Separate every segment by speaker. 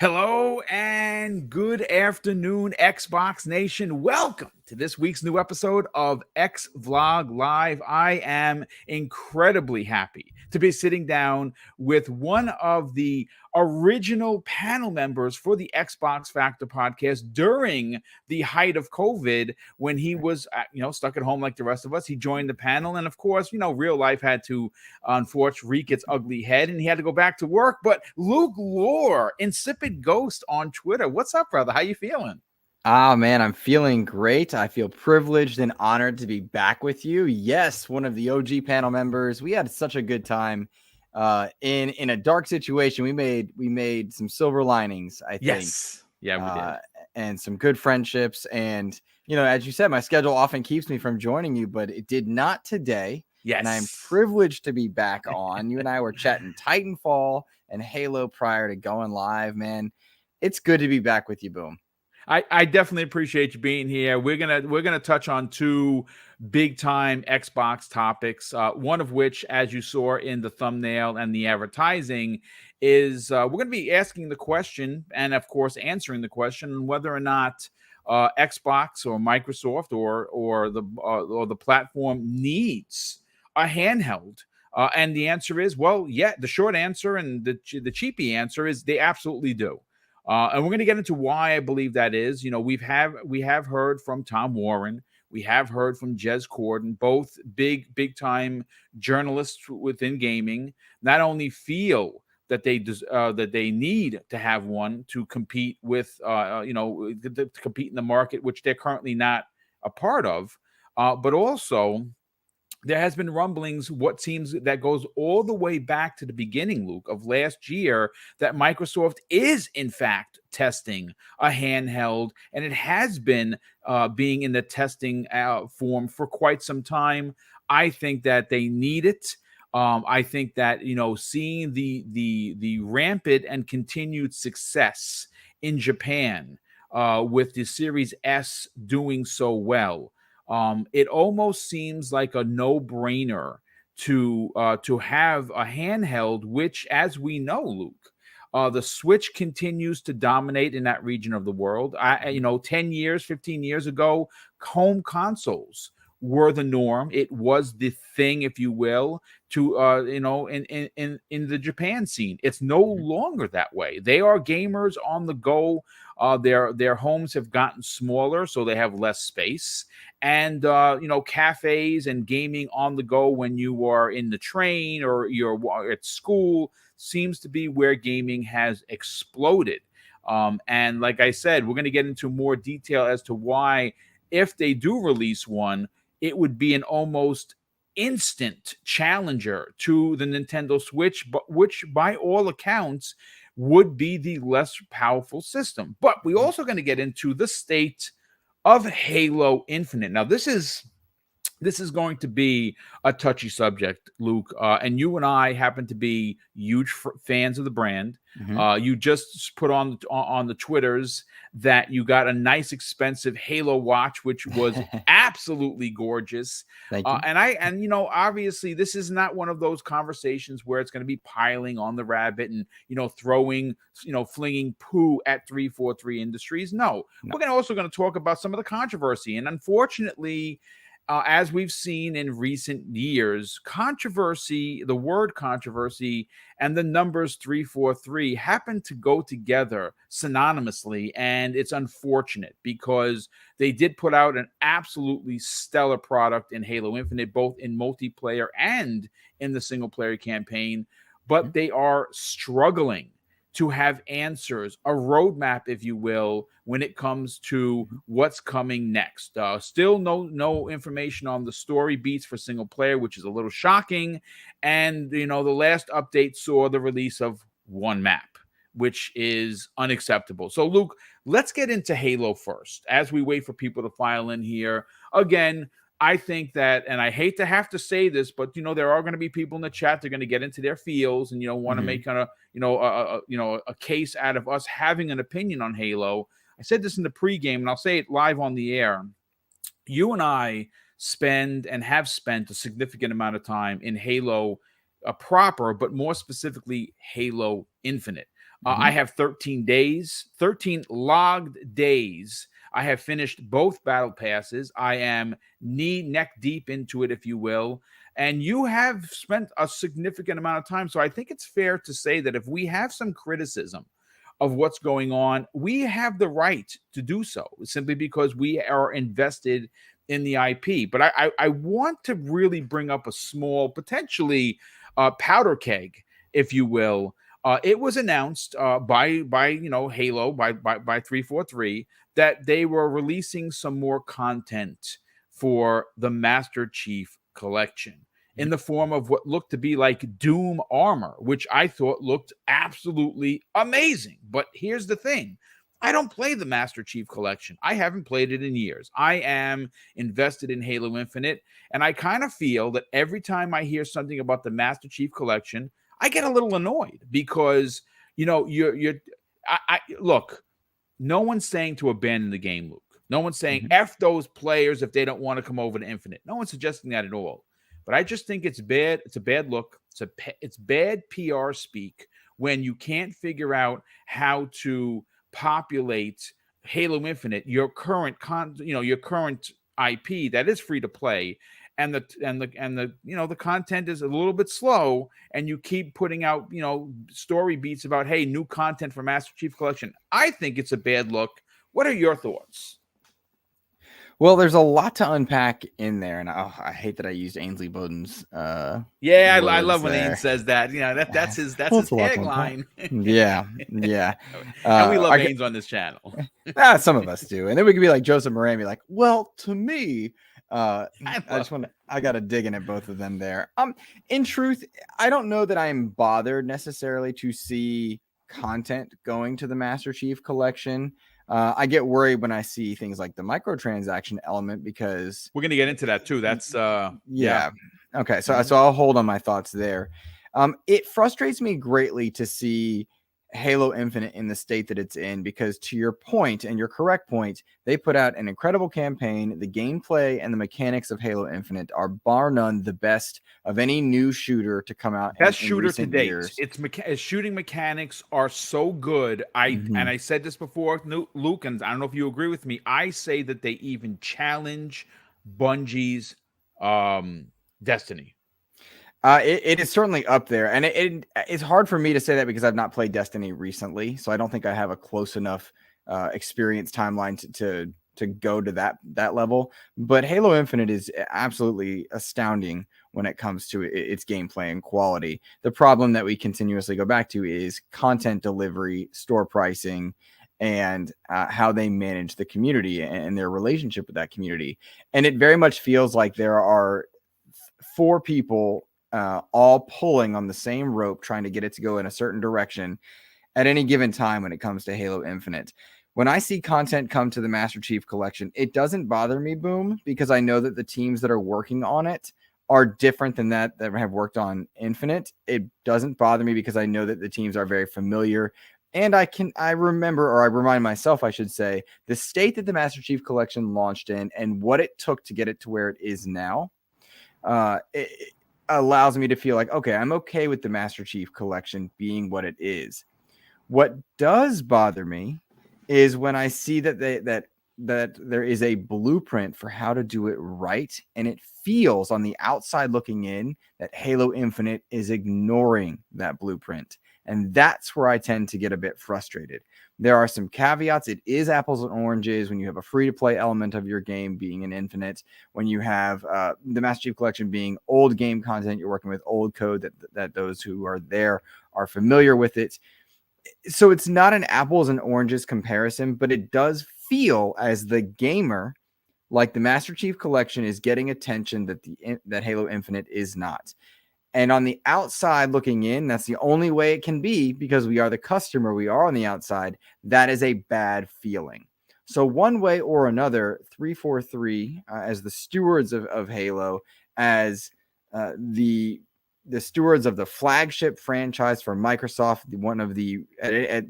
Speaker 1: Hello and good afternoon, Xbox Nation. Welcome to this week's new episode of X Vlog Live. I am incredibly happy to be sitting down with one of the original panel members for the Xbox Factor podcast during the height of COVID when he was, stuck at home like the rest of us. He joined the panel, and of course, real life had to unfortunately reek its ugly head, and he had to go back to work. But Luke Lore, Insipid Ghost on Twitter, what's up, brother? How you feeling?
Speaker 2: Man, I'm feeling great. I feel privileged and honored to be back with you. Yes, one of the OG panel members. We had such a good time in a dark situation. We made some silver linings, I think.
Speaker 1: Yes. Yeah, we did.
Speaker 2: And some good friendships. And as you said, my schedule often keeps me from joining you, but it did not today.
Speaker 1: Yes.
Speaker 2: And I'm privileged to be back on. You and I were chatting Titanfall and Halo prior to going live, man. It's good to be back with you, Boom.
Speaker 1: I definitely appreciate you being here. We're gonna touch on two big time Xbox topics. One of which, as you saw in the thumbnail and the advertising, is we're gonna be asking the question and, of course, answering the question whether or not Xbox or Microsoft or the platform needs a handheld. And the answer is, well, yeah. The short answer and the cheapy answer is they absolutely do. And we're going to get into why I believe that is. We have heard from Tom Warren, we have heard from Jez Corden, both big time journalists within gaming. Not only feel that they need to have one to compete with, to compete in the market, which they're currently not a part of, but also there has been rumblings, what seems that goes all the way back to the beginning, Luke, of last year, that Microsoft is in fact testing a handheld, and it has been being in the testing form for quite some time. I think that they need it. I think that seeing the rampant and continued success in Japan with the Series S doing so well. It almost seems like a no-brainer to have a handheld, which, as we know, Luke, the Switch continues to dominate in that region of the world. 10 years, 15 years ago, home consoles were the norm. It was the thing, if you will, to in the Japan scene. It's no longer that way. They are gamers on the go. Their homes have gotten smaller, so they have less space. And cafes and gaming on the go when you are in the train or you're at school seems to be where gaming has exploded. And like I said, we're going to get into more detail as to why, if they do release one, it would be an almost instant challenger to the Nintendo Switch, but which by all accounts would be the less powerful system. But we're also going to get into the state of Halo Infinite. Now, this is going to be a touchy subject, Luke, and you and I happen to be huge fans of the brand. You just put on the Twitters that you got a nice, expensive Halo watch, which was absolutely gorgeous.
Speaker 2: Thank you.
Speaker 1: And obviously, this is not one of those conversations where it's going to be piling on the rabbit and throwing, flinging poo at 343 Industries. No. We're also going to talk about some of the controversy, and unfortunately, as we've seen in recent years, the word controversy and the numbers 343 happen to go together synonymously. And it's unfortunate because they did put out an absolutely stellar product in Halo Infinite, both in multiplayer and in the single player campaign, but they are struggling to have answers, a roadmap, if you will, when it comes to what's coming next. Still no information on the story beats for single player, which is a little shocking. And, the last update saw the release of one map, which is unacceptable. So, Luke, let's get into Halo first as we wait for people to file in here. Again, I think that, and I hate to have to say this, but there are going to be people in the chat. They're going to get into their feels and want to make kind of a case out of us having an opinion on Halo. I said this in the pregame, and I'll say it live on the air. You and I spend and have spent a significant amount of time in Halo proper, but more specifically Halo Infinite. I have 13 days, 13 logged days. I have finished both battle passes. I am neck deep into it, if you will. And you have spent a significant amount of time. So I think it's fair to say that if we have some criticism of what's going on, we have the right to do so simply because we are invested in the IP. But I want to really bring up a small, potentially powder keg, if you will. It was announced by Halo by 343 that they were releasing some more content for the Master Chief Collection in the form of what looked to be like Doom armor, which I thought looked absolutely amazing. But here's the thing. I don't play the Master Chief Collection. I haven't played it in years. I am invested in Halo Infinite, and I kind of feel that every time I hear something about the Master Chief Collection, I get a little annoyed because, look, no one's saying to abandon the game, Luke. No one's saying F those players if they don't want to come over to Infinite. No one's suggesting that at all. But I just think it's bad. It's a bad look. It's bad PR speak when you can't figure out how to populate Halo Infinite, your current IP that is free to play, and the content is a little bit slow, and you keep putting out story beats about, hey, new content for Master Chief Collection. I think it's a bad look. What are your thoughts?
Speaker 2: Well, there's a lot to unpack in there, and I hate that I used Ainsley Bowden's.
Speaker 1: I love when Ains says that. That's his tagline.
Speaker 2: Yeah.
Speaker 1: And we love Ains on this channel.
Speaker 2: Some of us do, and then we could be like Joseph Moran, be like, well, to me, I got to dig in at both of them there. In truth, I don't know that I'm bothered necessarily to see content going to the Master Chief Collection. I get worried when I see things like the microtransaction element, because
Speaker 1: we're going to get into that too. That's
Speaker 2: yeah. Okay. So I'll hold on my thoughts there. It frustrates me greatly to see Halo Infinite in the state that it's in, because to your point, and your correct point, they put out an incredible campaign. The gameplay and the mechanics of Halo Infinite are bar none the best of any new shooter to come out.
Speaker 1: Best shooter to date. Its shooting mechanics are so good. And I said this before, Luke, and I don't know if you agree with me. I say that they even challenge Bungie's Destiny.
Speaker 2: It is certainly up there, and it's hard for me to say that because I've not played Destiny recently, so I don't think I have a close enough experience timeline to go to that level. But Halo Infinite is absolutely astounding when it comes to its gameplay and quality. The problem that we continuously go back to is content delivery, store pricing, and how they manage the community and their relationship with that community. And it very much feels like there are 4 people all pulling on the same rope, trying to get it to go in a certain direction at any given time when it comes to Halo Infinite. When I see content come to the Master Chief Collection, it doesn't bother me, Boom, because I know that the teams that are working on it are different than that have worked on Infinite. It doesn't bother me because I know that the teams are very familiar. And I remind myself, I should say, the state that the Master Chief Collection launched in and what it took to get it to where it is now. It allows me to feel like, okay, I'm okay with the Master Chief Collection being what it is. What does bother me is when I see that that there is a blueprint for how to do it right, and it feels on the outside looking in that Halo Infinite is ignoring that blueprint. And that's where I tend to get a bit frustrated. There are some caveats. It is apples and oranges when you have a free-to-play element of your game being an Infinite, when you have the Master Chief Collection being old game content, you're working with old code that those who are there are familiar with it. So it's not an apples and oranges comparison, but it does feel as the gamer like the Master Chief Collection is getting attention that Halo Infinite is not. And on the outside looking in, that's the only way it can be, because we are the customer, we are on the outside. That is a bad feeling. So one way or another, 343, as the stewards of Halo, as the stewards of the flagship franchise for Microsoft, one of the,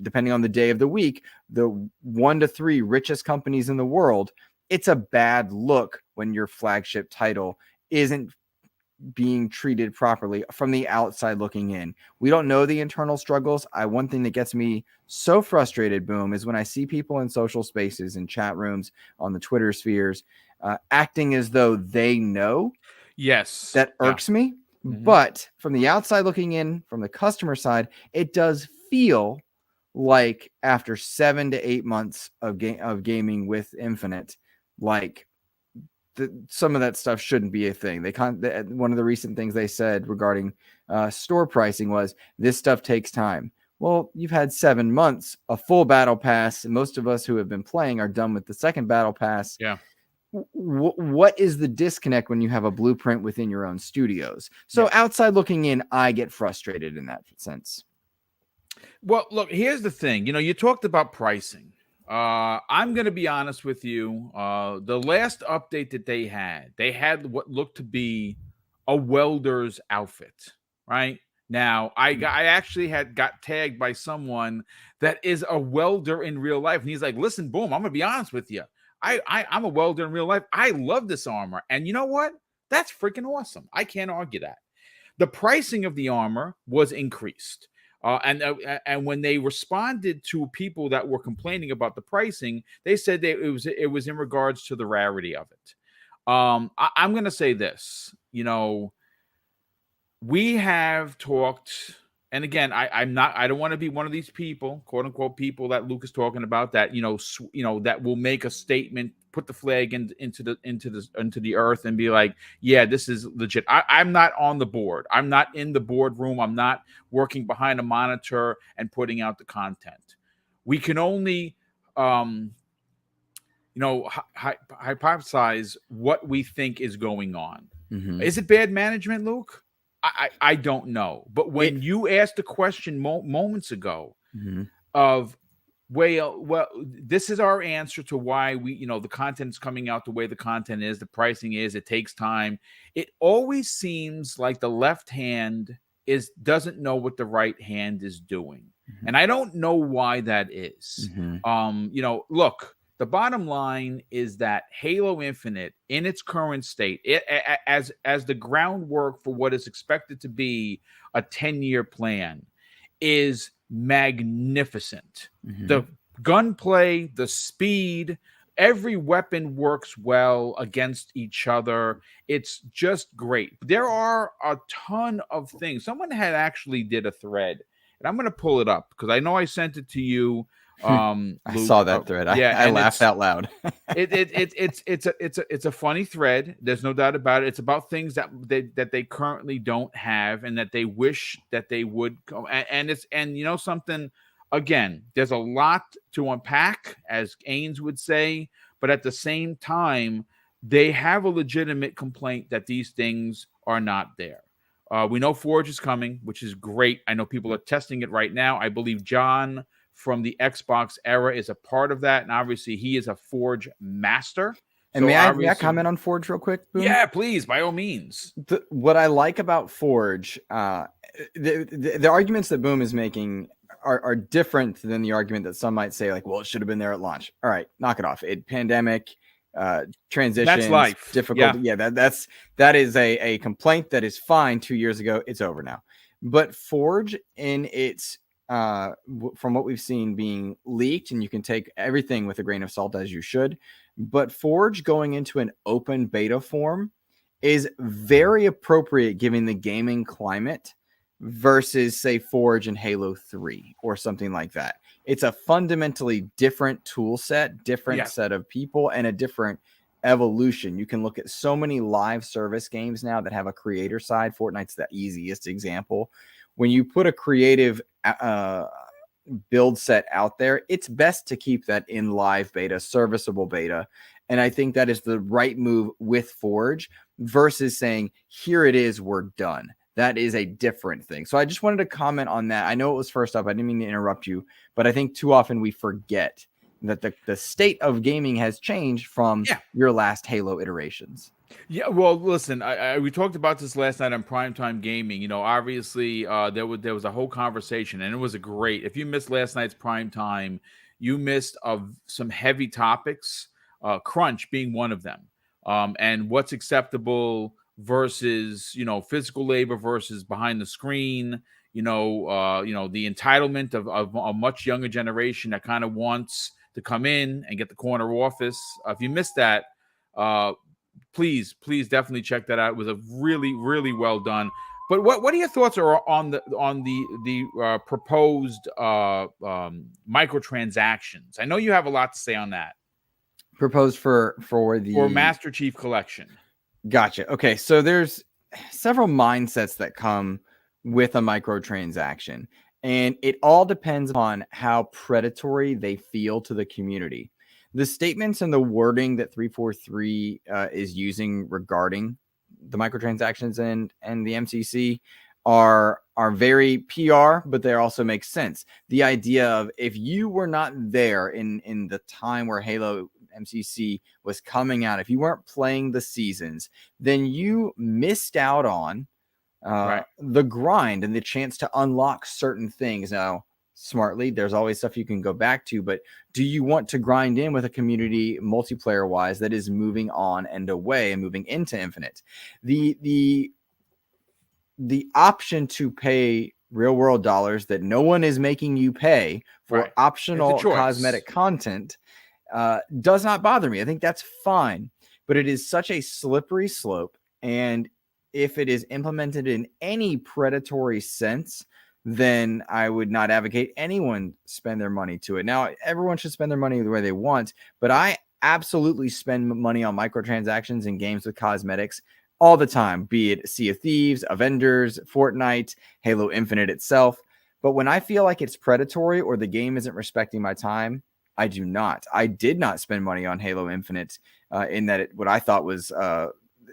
Speaker 2: depending on the day of the week, the 1 to 3 richest companies in the world, it's a bad look when your flagship title isn't being treated properly from the outside looking in. We don't know the internal struggles. One thing that gets me so frustrated, Boom, is when I see people in social spaces and chat rooms on the Twitter spheres acting as though they know.
Speaker 1: Yes.
Speaker 2: That irks me. But from the outside looking in, from the customer side, it does feel like after 7 to 8 months of gaming with Infinite, like some of that stuff shouldn't be a thing. One of the recent things they said regarding store pricing was this stuff takes time. Well, you've had 7 months, a full battle pass, and most of us who have been playing are done with the second battle pass.
Speaker 1: Yeah.
Speaker 2: What is the disconnect when you have a blueprint within your own studios? So outside looking in, I get frustrated in that sense.
Speaker 1: Well, look, here's the thing. You talked about pricing. I'm going to be honest with you. The last update that they had what looked to be a welder's outfit, right? Now, I actually got tagged by someone that is a welder in real life. And he's like, listen, Boom, I'm going to be honest with you. I'm a welder in real life. I love this armor. And you know what? That's freaking awesome. I can't argue that. The pricing of the armor was increased. And when they responded to people that were complaining about the pricing, they said that it was in regards to the rarity of it. I'm going to say this, we have talked, and again, I don't want to be one of these people, quote unquote, people that Luke is talking about that, that will make a statement, put the flag into the earth and be like, yeah, this is legit. I'm not on the board. I'm not in the boardroom. I'm not working behind a monitor and putting out the content. We can only, hypothesize what we think is going on. Is it bad management, Luke? I don't know. But when you asked the question moments ago of, well, this is our answer to why we, the content's coming out the way the content is, the pricing is, it takes time. It always seems like the left hand doesn't know what the right hand is doing. And I don't know why that is. Look, the bottom line is that Halo Infinite, in its current state, as the groundwork for what is expected to be a 10-year plan, is magnificent. The gunplay, the speed, every weapon works well against each other. It's just great. There are a ton of things. Someone had actually did a thread, and I'm going to pull it up because I know I sent it to you.
Speaker 2: I saw that thread. I laughed out loud.
Speaker 1: It's a funny thread. There's no doubt about it. It's about things that they currently don't have and that they wish that they would. And something. Again, there's a lot to unpack, as Ains would say, but at the same time, they have a legitimate complaint that these things are not there. We know Forge is coming, which is great. I know people are testing it right now. I believe John from the Xbox era is a part of that, and obviously he is a Forge master.
Speaker 2: And so may I comment on Forge real quick? Boom?
Speaker 1: Yeah, please, by all means.
Speaker 2: What I like about Forge, the arguments that Boom is making are different than the argument that some might say, like, well, it should have been there at launch. All right, knock it off. Pandemic, transitions,
Speaker 1: that's life.
Speaker 2: Difficulty. Yeah, that is a complaint that is fine 2 years ago. It's over now. But Forge, in its from what we've seen being leaked, and you can take everything with a grain of salt, as you should, but Forge going into an open beta form is very appropriate given the gaming climate versus, say, Forge and Halo 3 or something like that. It's a fundamentally different tool set, different set of people, and a different evolution. You can look at so many live service games now that have a creator side. Fortnite's the easiest example. When you put a creative build set out there, it's best to keep that in live beta, serviceable beta. And I think that is the right move with Forge versus saying, here it is, we're done. That is a different thing. So I just wanted to comment on that. I know it was first up. I didn't mean to interrupt you, but I think too often we forget that the state of gaming has changed from your last Halo iterations.
Speaker 1: Yeah, well, listen, we talked about this last night on Primetime Gaming. Obviously, there was a whole conversation, and it was a great. If you missed last night's Primetime, you missed some heavy topics, crunch being one of them, and what's acceptable versus, physical labor versus behind the screen, the entitlement of a much younger generation that kind of wants to come in and get the corner office. If you missed that, please definitely check that out. It was a really, really well done. But what are your thoughts on the proposed microtransactions? I know you have a lot to say on that.
Speaker 2: Proposed for the
Speaker 1: Master Chief Collection.
Speaker 2: Gotcha. Okay, so there's several mindsets that come with a microtransaction, and it all depends on how predatory they feel to the community. The statements and the wording that 343 is using regarding the microtransactions and the MCC are very PR, but they also make sense. The idea of, if you were not there in the time where Halo MCC was coming out, if you weren't playing the seasons, then you missed out on the grind and the chance to unlock certain things. Now, smartly, there's always stuff you can go back to, but do you want to grind in with a community multiplayer wise that is moving on and away and moving into Infinite? The option to pay real world dollars that no one is making you pay for optional cosmetic content does not bother me. I think that's fine, but it is such a slippery slope, and if it is implemented in any predatory sense, then I would not advocate anyone spend their money to it. Now, everyone should spend their money the way they want, but I absolutely spend money on microtransactions in games with cosmetics all the time, be it Sea of Thieves, Avengers, Fortnite, Halo Infinite itself. But when I feel like it's predatory or the game isn't respecting my time, I do not. I did not spend money on Halo Infinite in that what I thought was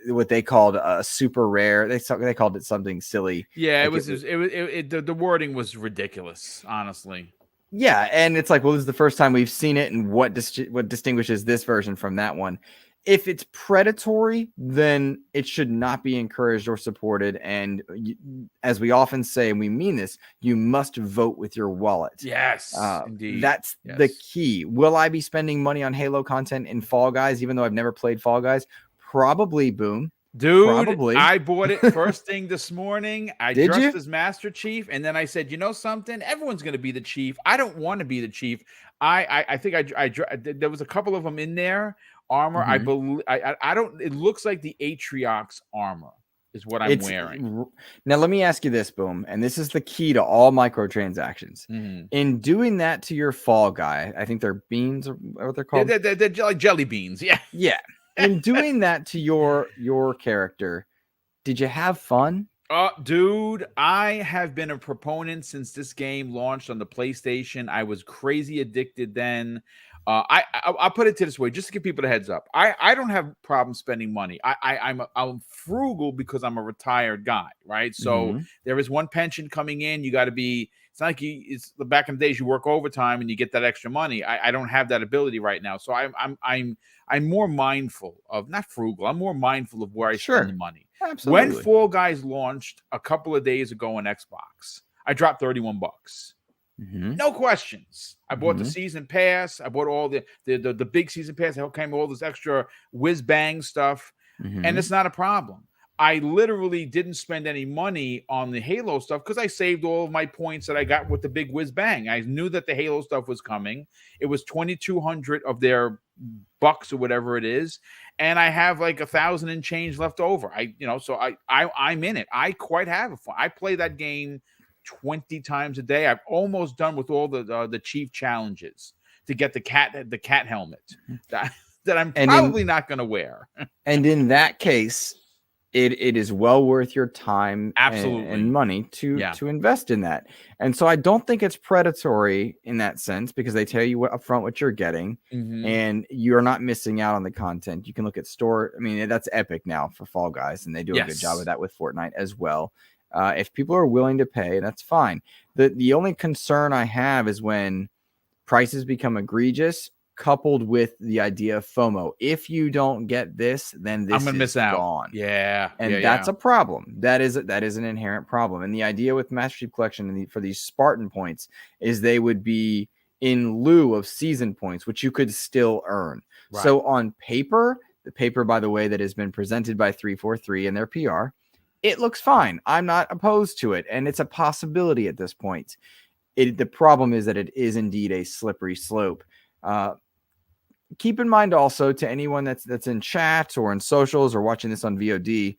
Speaker 2: what they called a super rare. They called it something silly.
Speaker 1: Yeah, like the wording was ridiculous, honestly.
Speaker 2: Yeah, and it's like, well, this is the first time we've seen it, and what distinguishes this version from that one? If it's predatory, then it should not be encouraged or supported. And as we often say, and we mean this, you must vote with your wallet.
Speaker 1: Yes, indeed.
Speaker 2: That's the key. Will I be spending money on Halo content in Fall Guys, even though I've never played Fall Guys? Probably, Boom.
Speaker 1: Dude,
Speaker 2: probably.
Speaker 1: I bought it first thing this morning. I dressed as Master Chief, and then I said, you know something? Everyone's going to be the Chief. I don't want to be the Chief. I think there was a couple of them in there. Armor, I believe. I don't. It looks like the Atriox armor is what I'm wearing.
Speaker 2: Now, let me ask you this, Boom, and this is the key to all microtransactions. In doing that to your Fall Guy, I think they're beans, or what they're called.
Speaker 1: They're like jelly beans. Yeah,
Speaker 2: yeah. In doing that to your character, did you have fun?
Speaker 1: Dude, I have been a proponent since this game launched on the PlayStation. I was crazy addicted then. I'll put it this way, just to give people a heads up. I don't have problems spending money. I'm frugal because I'm a retired guy, right? So there is one pension coming in. You got to be. It's not like it's the back in the days you work overtime and you get that extra money. I don't have that ability right now, so I'm more mindful of, not frugal. I'm more mindful of where I spend the money.
Speaker 2: Absolutely.
Speaker 1: When Fall Guys launched a couple of days ago on Xbox, I dropped $31. No questions. I bought the season pass. I bought all the big season pass. It came with all this extra whiz bang stuff, and it's not a problem. I literally didn't spend any money on the Halo stuff because I saved all of my points that I got with the big whiz bang. I knew that the Halo stuff was coming. It was 2,200 of their bucks or whatever it is, and I have like 1,000 and change left over. So I'm in it. I quite have fun. I play that game 20 times a day. I'm almost done with all the Chief challenges to get the cat helmet that I'm probably not going to wear.
Speaker 2: And in that case, it is well worth your time and money to invest in that. And so I don't think it's predatory in that sense, because they tell you upfront what you're getting, and you're not missing out on the content. You can look at store. I mean, that's Epic now for Fall Guys, and they do a good job of that with Fortnite as well. If people are willing to pay, that's fine. The only concern I have is when prices become egregious, coupled with the idea of FOMO. If you don't get this, then this is
Speaker 1: miss
Speaker 2: gone.
Speaker 1: Out. Yeah.
Speaker 2: And that's a problem. That is an inherent problem. And the idea with Master Chief Collection for these Spartan points is they would be in lieu of season points, which you could still earn. Right. So on paper, the paper, by the way, that has been presented by 343 and their PR, it looks fine. I'm not opposed to it, and it's a possibility at this point. The problem is that it is indeed a slippery slope. Keep in mind also, to anyone that's in chat or in socials or watching this on VOD,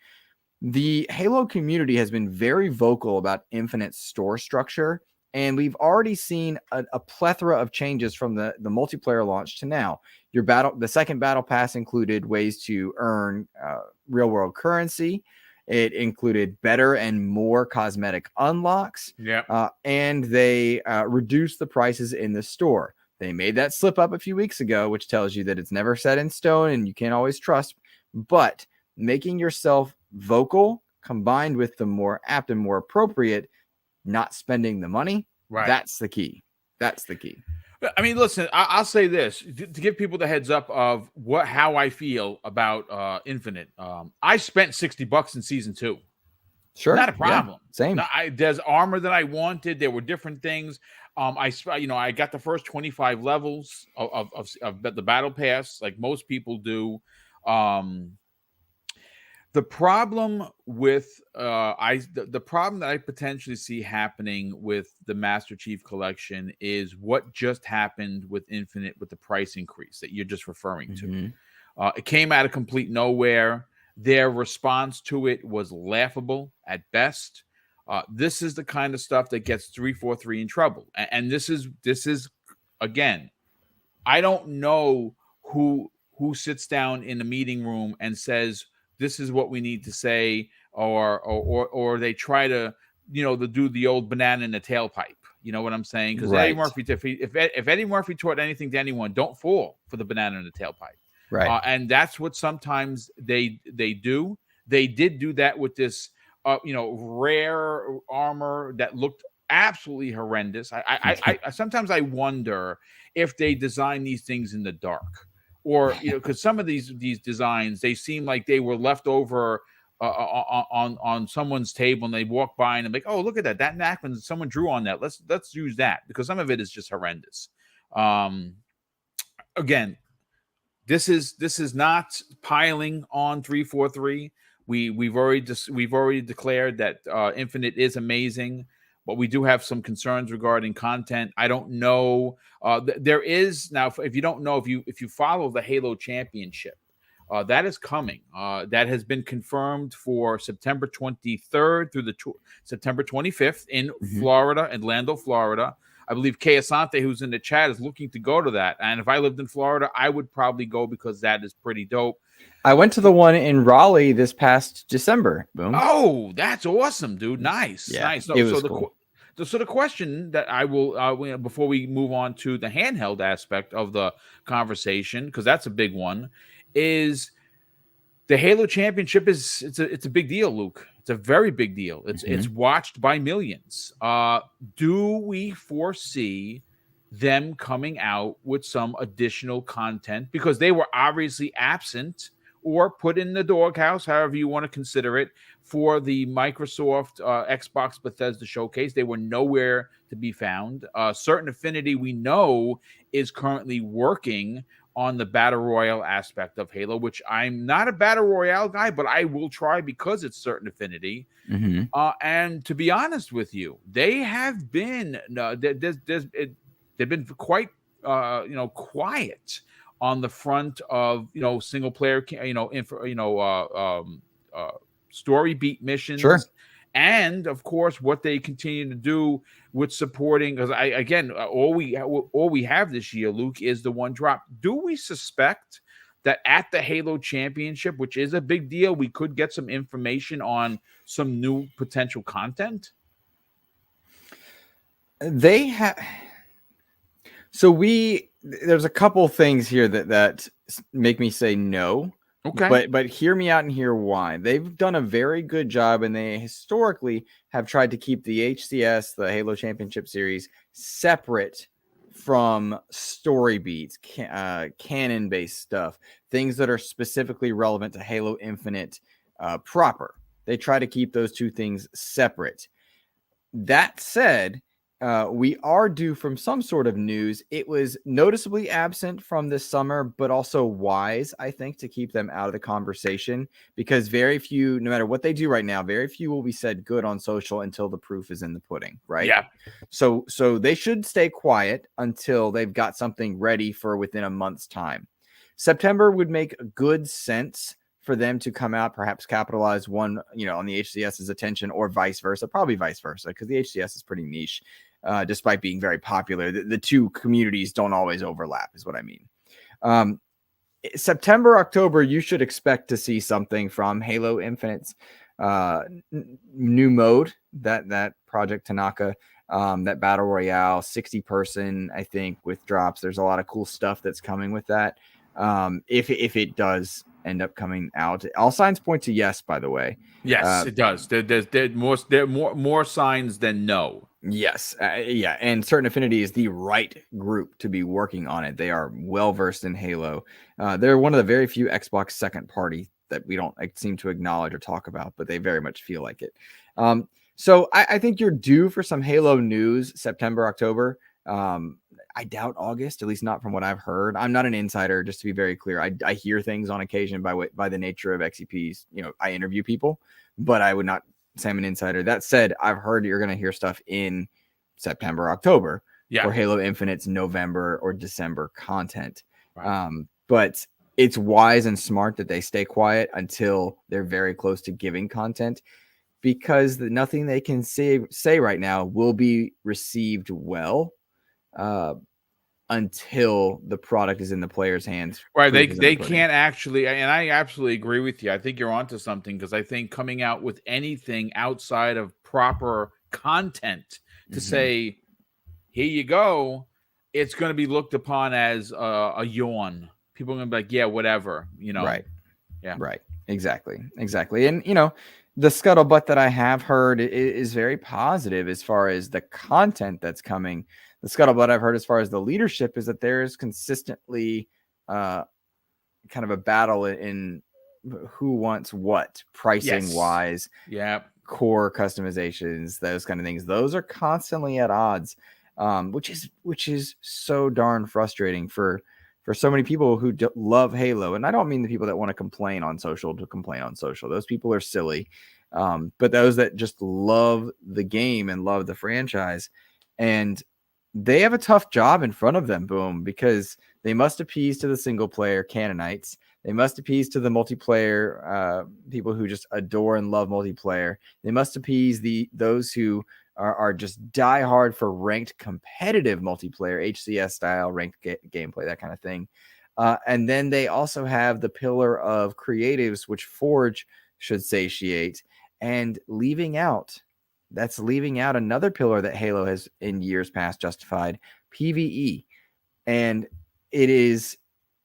Speaker 2: the Halo community has been very vocal about Infinite store structure, and we've already seen a plethora of changes from the multiplayer launch to now. The second battle pass included ways to earn real world currency. It included better and more cosmetic unlocks. And they reduced the prices in the store. They made that slip up a few weeks ago, which tells you that it's never set in stone and you can't always trust. But making yourself vocal combined with the more apt and more appropriate, not spending the money, that's the key. That's the key.
Speaker 1: I mean, listen, I'll say this to give people the heads up of how I feel about Infinite. I spent $60 in season 2.
Speaker 2: Sure,
Speaker 1: not a problem.
Speaker 2: Yeah, same.
Speaker 1: There's armor that I wanted. There were different things. I got the first 25 levels of the battle pass, like most people do. The problem with the problem that I potentially see happening with the Master Chief Collection is what just happened with Infinite with the price increase that you're just referring to. It came out of complete nowhere. Their response to it was laughable at best. This is the kind of stuff that gets 343 in trouble. And this is again, I don't know who sits down in the meeting room and says, this is what we need to say, or they try to, to do the old banana in the tailpipe. You know what I'm saying? Because Eddie Murphy, if Eddie Murphy taught anything to anyone, don't fall for the banana in the tailpipe.
Speaker 2: Right.
Speaker 1: And that's what sometimes they do. They did do that with this, rare armor that looked absolutely horrendous. I sometimes I wonder if they design these things in the dark. Or because some of these designs, they seem like they were left over on someone's table, and they walk by and they're like, "Oh, look at that! That napkin someone drew on that. Let's use that," because some of it is just horrendous. Again, this is not piling on 343. We've already declared that Infinite is amazing. But we do have some concerns regarding content. I don't know. There is now. If you don't know, if you follow the Halo Championship, that is coming. That has been confirmed for September 23rd through the September 25th in Florida, Orlando, Florida. I believe Kay Asante, who's in the chat, is looking to go to that. And if I lived in Florida, I would probably go because that is pretty dope.
Speaker 2: I went to the one in Raleigh this past December. Boom.
Speaker 1: Oh, that's awesome, dude. Nice.
Speaker 2: Yeah,
Speaker 1: nice.
Speaker 2: No, it was cool.
Speaker 1: So the question that I will, before we move on to the handheld aspect of the conversation, because that's a big one, is the Halo Championship it's a big deal, Luke. It's a very big deal. It's watched by millions. Do we foresee them coming out with some additional content, because they were obviously absent or put in the doghouse, however you want to consider it, for the Microsoft Xbox Bethesda showcase? They were nowhere to be found. Certain Affinity, we know, is currently working on the Battle Royale aspect of Halo, which I'm not a Battle Royale guy, but I will try because it's Certain Affinity. And to be honest with you, they have been they've been quite quiet on the front of single player story beat missions.
Speaker 2: Sure.
Speaker 1: And of course, what they continue to do with supporting, because all we have this year, Luke, is the one drop. Do we suspect that at the Halo Championship, which is a big deal, we could get some information on some new potential content?
Speaker 2: They have. So there's a couple things here that make me say no.
Speaker 1: Okay.
Speaker 2: But hear me out and hear why. They've done a very good job, and they historically have tried to keep the HCS, the Halo Championship Series, separate from story beats, canon-based stuff, things that are specifically relevant to Halo Infinite proper. They try to keep those two things separate. That said, we are due from some sort of news. It was noticeably absent from this summer, but also wise, I think, to keep them out of the conversation, because very few, no matter what they do right now, very few will be said good on social until the proof is in the pudding, right?
Speaker 1: Yeah.
Speaker 2: So they should stay quiet until they've got something ready for within a month's time. September would make good sense for them to come out, perhaps capitalize one, on the HCS's attention, or vice versa, probably vice versa, because the HCS is pretty niche. Despite being very popular, the two communities don't always overlap, is what I mean. September, October, you should expect to see something from Halo Infinite's new mode, that Project Tanaka, that Battle Royale, 60-person, I think, with drops. There's a lot of cool stuff that's coming with that. If it does end up coming out, all signs point to yes, by the way.
Speaker 1: Yes, it does. There's more signs than no.
Speaker 2: Yes. Yeah. And Certain Affinity is the right group to be working on it. They are well versed in Halo. They're one of the very few Xbox second party that we don't seem to acknowledge or talk about, but they very much feel like it. So I think you're due for some Halo news September, October. I doubt August, at least not from what I've heard. I'm not an insider, just to be very clear. I hear things on occasion by the nature of XEPs. I interview people, but I would not say I'm an insider. That said, I've heard you're going to hear stuff in September, October for Halo Infinite's November or December content. Right. But it's wise and smart that they stay quiet until they're very close to giving content, because nothing they can say right now will be received well until the product is in the player's hands.
Speaker 1: Right. They can't actually, and I absolutely agree with you. I think you're onto something, because I think coming out with anything outside of proper content to say, here you go, it's going to be looked upon as a yawn. People are going to be like, yeah, whatever,
Speaker 2: Right.
Speaker 1: Yeah.
Speaker 2: Right. Exactly. And, the scuttlebutt that I have heard is very positive as far as the content that's coming. The scuttlebutt I've heard as far as the leadership is that there is consistently kind of a battle in who wants what, pricing wise, core customizations, those kind of things. Those are constantly at odds, which is so darn frustrating for so many people who love Halo. And I don't mean the people that want to complain on social to complain on social. Those people are silly. But those that just love the game and love the franchise, and they have a tough job in front of them, Boom, because they must appease to the single player Canonites. They must appease to the multiplayer people who just adore and love multiplayer. They must appease those who are just diehard for ranked competitive multiplayer, HCS style ranked gameplay, that kind of thing. And then they also have the pillar of creatives, which Forge should satiate, and leaving out another pillar that Halo has in years past justified, PvE. And it is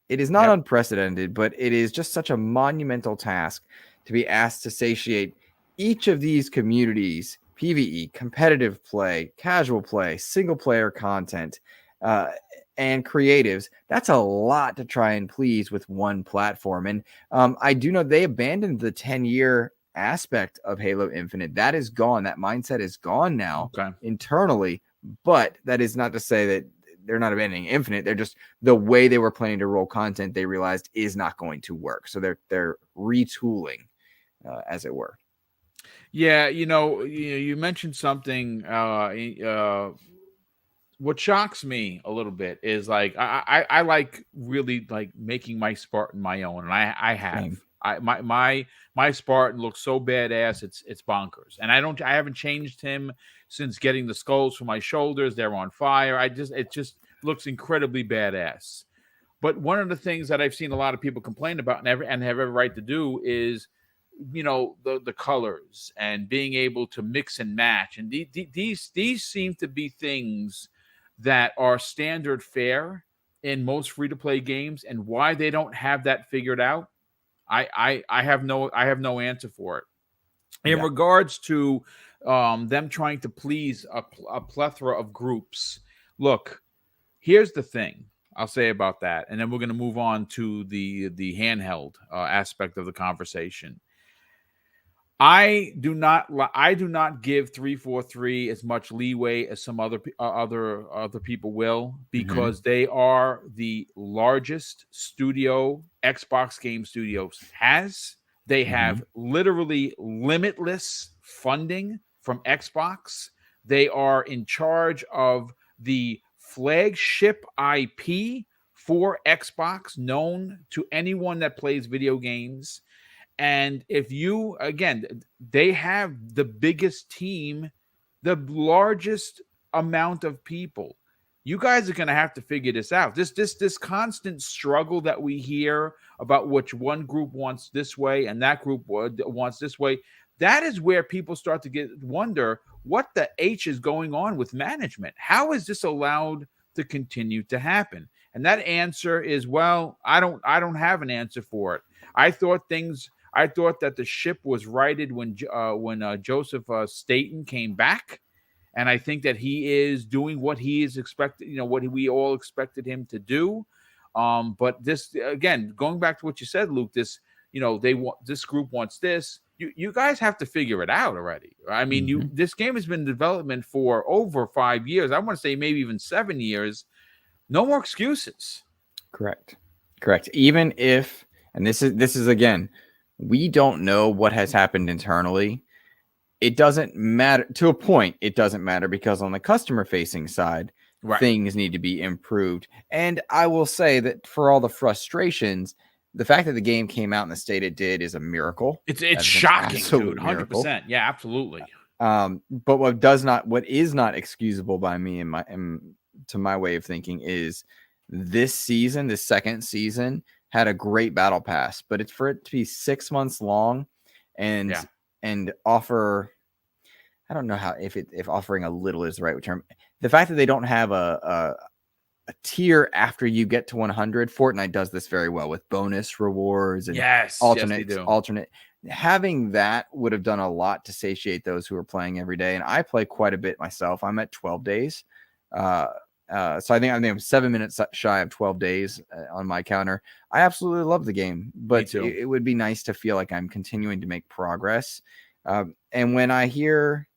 Speaker 2: not unprecedented, but it is just such a monumental task to be asked to satiate each of these communities: PvE, competitive play, casual play, single player content, and creatives. That's a lot to try and please with one platform. And I do know they abandoned the 10-year aspect of Halo Infinite. That is gone. That mindset is gone now internally. But that is not to say that they're not abandoning Infinite. They're just, the way they were planning to roll content, they realized is not going to work. So they're retooling, as it were.
Speaker 1: Yeah, you mentioned something. What shocks me a little bit is, like, I like really like making my Spartan my own, and I have. Same. My Spartan looks so badass, it's bonkers, and I haven't changed him since getting the skulls for my shoulders. They're on fire. It just looks incredibly badass. But one of the things that I've seen a lot of people complain about and have every right to do is, the colors and being able to mix and match, and these seem to be things that are standard fare in most free-to-play games, and why they don't have that figured out, I have no answer for it. In regards to them trying to please a plethora of groups, look, here's the thing I'll say about that, and then we're going to move on to the handheld aspect of the conversation. I do not give 343 as much leeway as some other people will,
Speaker 2: Mhm.
Speaker 1: because they are the largest studio Xbox Game Studios has. They have
Speaker 2: Mhm.
Speaker 1: literally limitless funding from Xbox. They are in charge of the flagship IP for Xbox, known to anyone that plays video games. And if you, again, they have the biggest team, the largest amount of people. You guys are going to have to figure this out. This constant struggle that we hear about which one group wants this way and that group wants this way. That is where people start to wonder what the H is going on with management. How is this allowed to continue to happen? And that answer is, well, I don't have an answer for it. I thought that the ship was righted when Joseph Staten came back, and I think that he is doing what he is expected. What we all expected him to do. But this, again, going back to what you said, Luke. This group wants this. You guys have to figure it out already. I mean,
Speaker 2: Mhm.
Speaker 1: this game has been in development for over 5 years. I want to say maybe even 7 years. No more excuses.
Speaker 2: Correct. Correct. Even if, and this is again, we don't know what has happened internally. It doesn't matter to a point. It doesn't matter because on the customer facing side,
Speaker 1: Right.
Speaker 2: things need to be improved. And I will say that for all the frustrations, the fact that the game came out in the state it did is a miracle.
Speaker 1: It's
Speaker 2: That is an
Speaker 1: shocking, dude.
Speaker 2: absolute miracle.
Speaker 1: 100%. Yeah, absolutely.
Speaker 2: But what is not excusable by me to my way of thinking is this season, this second season had a great battle pass, but it's for it to be 6 months long and
Speaker 1: Yeah.
Speaker 2: and offer, I don't know how, if offering a little is the right term. The fact that they don't have a tier after you get to 100, Fortnite does this very well with bonus rewards and
Speaker 1: Yes, they do.
Speaker 2: alternate. Having that would have done a lot to satiate those who are playing every day. And I play quite a bit myself. I'm at 12 days. So I think I'm 7 minutes shy of 12 days on my counter. I absolutely love the game, but
Speaker 1: too.
Speaker 2: it would be nice to feel like I'm continuing to make progress. And when I hear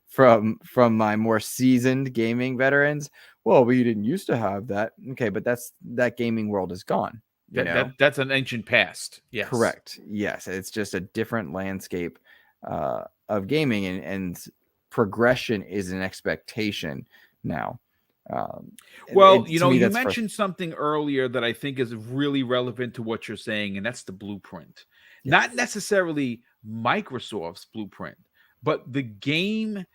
Speaker 2: from my more seasoned gaming veterans, well, we didn't used to have that. Okay, but that gaming world is gone.
Speaker 1: That's an ancient past. Yes.
Speaker 2: Correct. Yes, it's just a different landscape of gaming, and progression is an expectation now.
Speaker 1: Well,
Speaker 2: To me,
Speaker 1: you
Speaker 2: that's
Speaker 1: mentioned something earlier that I think is really relevant to what you're saying, and that's the blueprint. Not
Speaker 2: yes.
Speaker 1: necessarily Microsoft's blueprint, but the games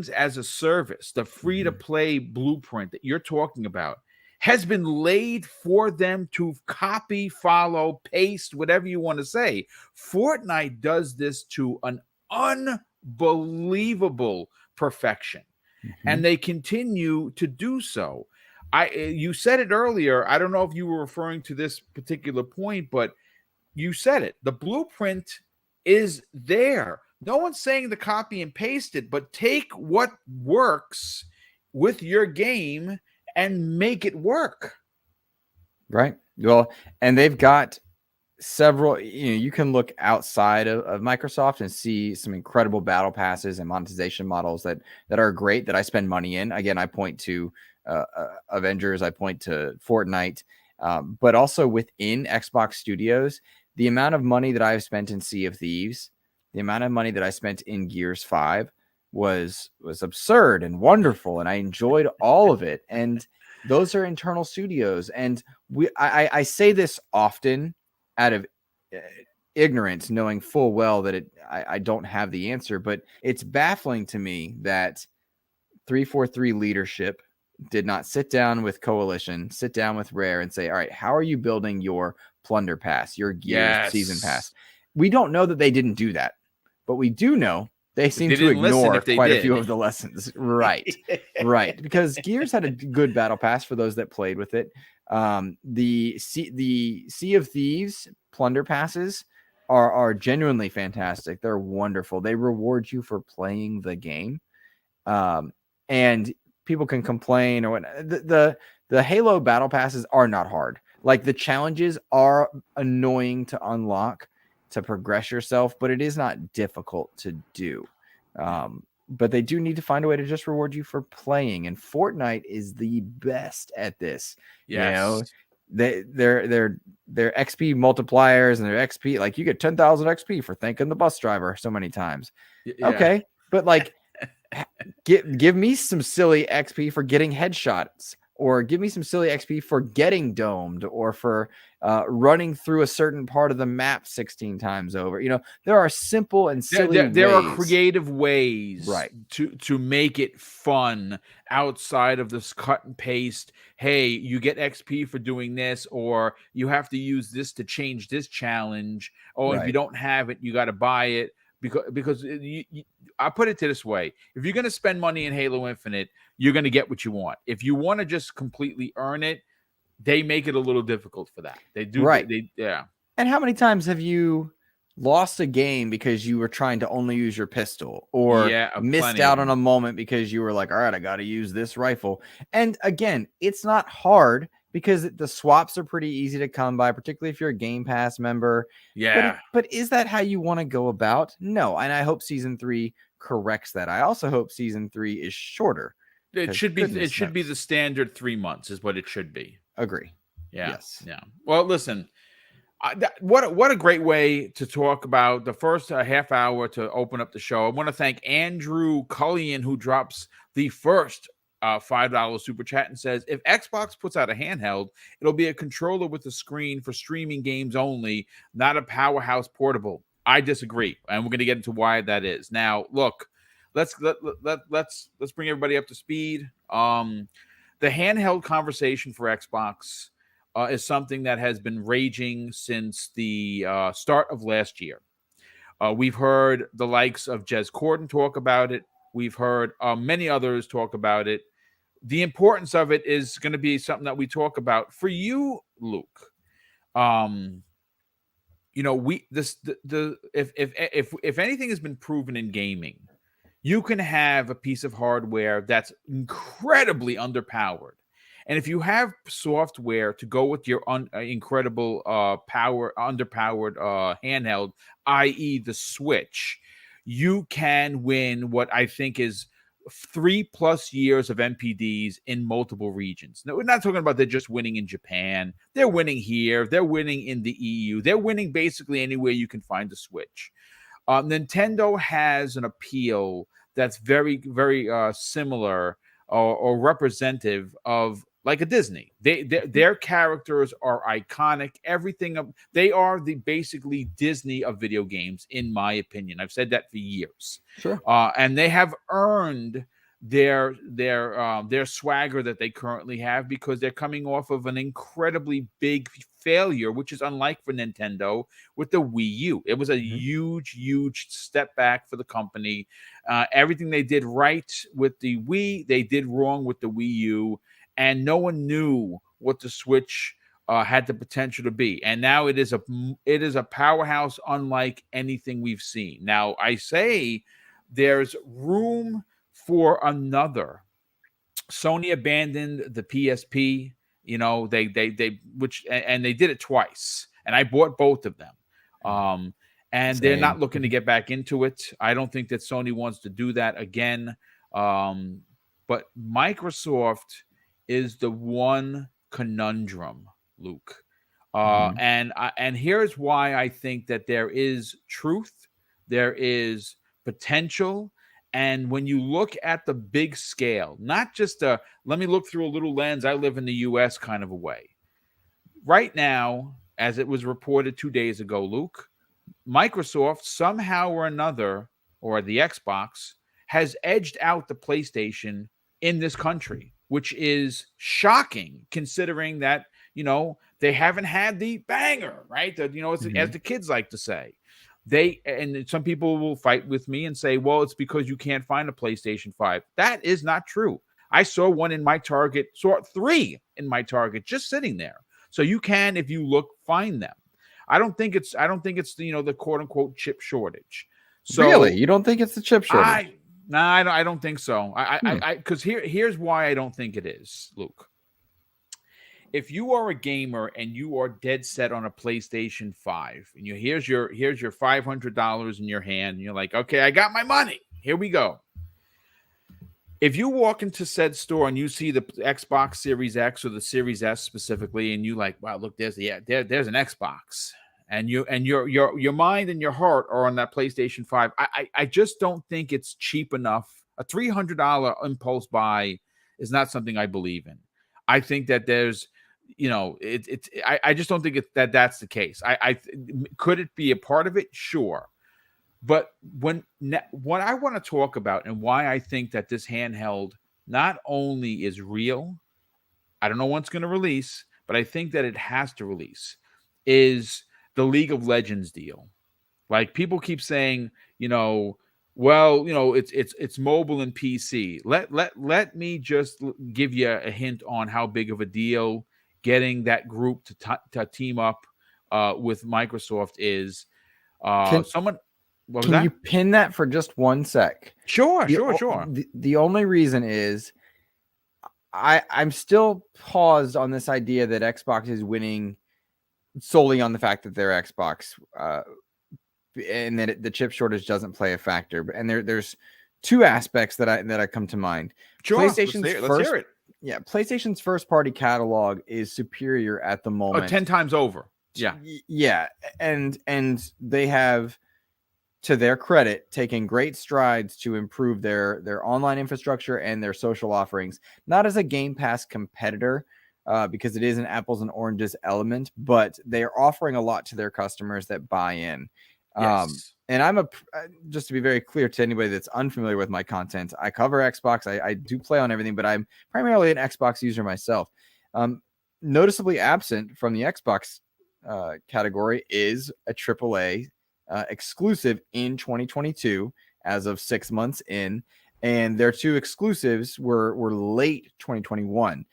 Speaker 1: as a service, the free to play blueprint that you're talking about, has been laid for them to copy, follow, paste, whatever you want to say. Fortnite does this to an unbelievable perfection, and they continue to do so. You said it earlier. I don't know if you were referring to this particular point, but you said it. The blueprint is there. No one's saying to copy and paste it, but take what works with your game and make it work.
Speaker 2: Right. Well, and they've got several, you can look outside of Microsoft and see some incredible battle passes and monetization models that are great, that I spend money in. Again, I point to Avengers, I point to Fortnite, but also within Xbox Studios, the amount of money that I've spent in Sea of Thieves, the amount of money that I spent in Gears 5 was absurd and wonderful, and I enjoyed all of it. And those are internal studios, and I say this often out of ignorance, knowing full well that I don't have the answer, but it's baffling to me that 343 leadership did not sit down with Coalition, sit down with Rare and say, all right, how are you building your Plunder Pass, your Gears Season Pass? We don't know that they didn't do that, but we do know they seem to ignore quite a few of the lessons. Right. Right. Because Gears had a good battle pass for those that played with it. The Sea of Thieves plunder passes are genuinely fantastic. They're wonderful. They reward you for playing the game. And people can complain or what. The Halo battle passes are not hard. Like, the challenges are annoying to unlock to progress yourself, but it is not difficult to do. But they do need to find a way to just reward you for playing, and Fortnite is the best at this.
Speaker 1: Yes.
Speaker 2: Their XP multipliers and their XP, like you get 10,000 XP for thanking the bus driver so many times.
Speaker 1: Yeah.
Speaker 2: Okay, but like give me some silly XP for getting headshots, or give me some silly XP for getting domed, or for running through a certain part of the map 16 times over. There are simple and silly
Speaker 1: there
Speaker 2: ways.
Speaker 1: are creative ways,
Speaker 2: right,
Speaker 1: to make it fun outside of this cut and paste. Hey, you get XP for doing this, or you have to use this to change this challenge, or if you don't have it, you got to buy it. Because I put it this way: if you're going to spend money in Halo Infinite, you're going to get what you want. If you want to just completely earn it, they make it a little difficult for that. They do.
Speaker 2: Right.
Speaker 1: Yeah.
Speaker 2: And how many times have you lost a game because you were trying to only use your pistol, or missed out on a moment because you were like, all right, I got to use this rifle? And again, it's not hard because the swaps are pretty easy to come by, particularly if you're a Game Pass member.
Speaker 1: Yeah.
Speaker 2: But is that how you want to go about? No. And I hope Season 3 corrects that. I also hope Season 3 is shorter.
Speaker 1: It should be the standard 3 months is what it should be.
Speaker 2: Agree.
Speaker 1: Yeah.
Speaker 2: Yes.
Speaker 1: Yeah. Well, listen, what a great way to talk about the first half hour to open up the show. I want to thank Andrew Cullion, who drops the first $5 super chat and says, if Xbox puts out a handheld, it'll be a controller with a screen for streaming games only, not a powerhouse portable. I disagree, and we're going to get into why that is. Now, look, let's bring everybody up to speed. The handheld conversation for Xbox is something that has been raging since the start of last year. We've heard the likes of Jez Corden talk about it. We've heard many others talk about it. The importance of it is going to be something that we talk about. For you, Luke, if anything has been proven in gaming, you can have a piece of hardware that's incredibly underpowered. And if you have software to go with your incredible underpowered handheld, i.e. the Switch, you can win what I think is 3+ years of MPDs in multiple regions. Now, we're not talking about they're just winning in Japan. They're winning here. They're winning in the EU. They're winning basically anywhere you can find a Switch. Nintendo has an appeal that's very, very similar or representative of like a Disney. Their characters are iconic. Everything they are the basically Disney of video games, in my opinion. I've said that for years.
Speaker 2: Sure.
Speaker 1: And they have earned their swagger that they currently have because they're coming off of an incredibly big failure, which is unlike for Nintendo with the Wii U. It was a huge step back for the company. Everything they did right with the Wii, they did wrong with the Wii U. And no one knew what the Switch had the potential to be. And now it is a powerhouse unlike anything we've seen. Now, I say there's room for another. Sony abandoned the PSP. They did it twice. And I bought both of them. And they're not looking to get back into it. I don't think that Sony wants to do that again. But Microsoft is the one conundrum, Luke. And here's why I think that there is truth, there is potential. And when you look at the big scale, not just let me look through a little lens, I live in the US kind of a way. Right now, as it was reported 2 days ago, Luke, Microsoft somehow or another, or the Xbox, has edged out the PlayStation in this country, which is shocking considering that, they haven't had the banger, right? As the kids like to say. And some people will fight with me and say, well, it's because you can't find a PlayStation 5. That is not true. I saw one in my Target, saw 3 in my Target just sitting there. So you can, if you look, find them. I don't think it's the quote unquote chip shortage. So
Speaker 2: really, you don't think it's the chip shortage?
Speaker 1: I don't think so. Because here's why I don't think it is, Luke. if you are a gamer and you are dead set on a PlayStation 5, and here's your $500 in your hand, and you're like, okay, I got my money. Here we go. If you walk into said store and you see the Xbox Series X or the Series S specifically, and you like, wow, look, there's an Xbox, and your mind and your heart are on that PlayStation 5. I just don't think it's cheap enough. A $300 impulse buy is not something I believe in. I think that there's, I just don't think that's the case. Could it be a part of it? Sure. But what I want to talk about and why I think that this handheld not only is real, I don't know when it's going to release, but I think that it has to release, is the League of Legends deal. Like, people keep saying, it's mobile and PC. Let me just give you a hint on how big of a deal getting that group to team up with Microsoft is.
Speaker 2: Can you pin that for just one sec?
Speaker 1: Sure.
Speaker 2: The only reason is I'm still paused on this idea that Xbox is winning solely on the fact that they're Xbox, and that the chip shortage doesn't play a factor. And there's two aspects that I come to mind.
Speaker 1: Sure, let's hear it.
Speaker 2: Yeah, PlayStation's first party catalog is superior at the moment.
Speaker 1: 10 times over. Yeah.
Speaker 2: Yeah, and they have, to their credit, taken great strides to improve their online infrastructure and their social offerings, not as a Game Pass competitor, because it is an apples and oranges element, but they are offering a lot to their customers that buy in.
Speaker 1: Yes.
Speaker 2: And just to be very clear to anybody that's unfamiliar with my content, I cover Xbox. I do play on everything, but I'm primarily an Xbox user myself. Noticeably absent from the Xbox category is a AAA exclusive in 2022 as of 6 months in, and their two exclusives were late 2021,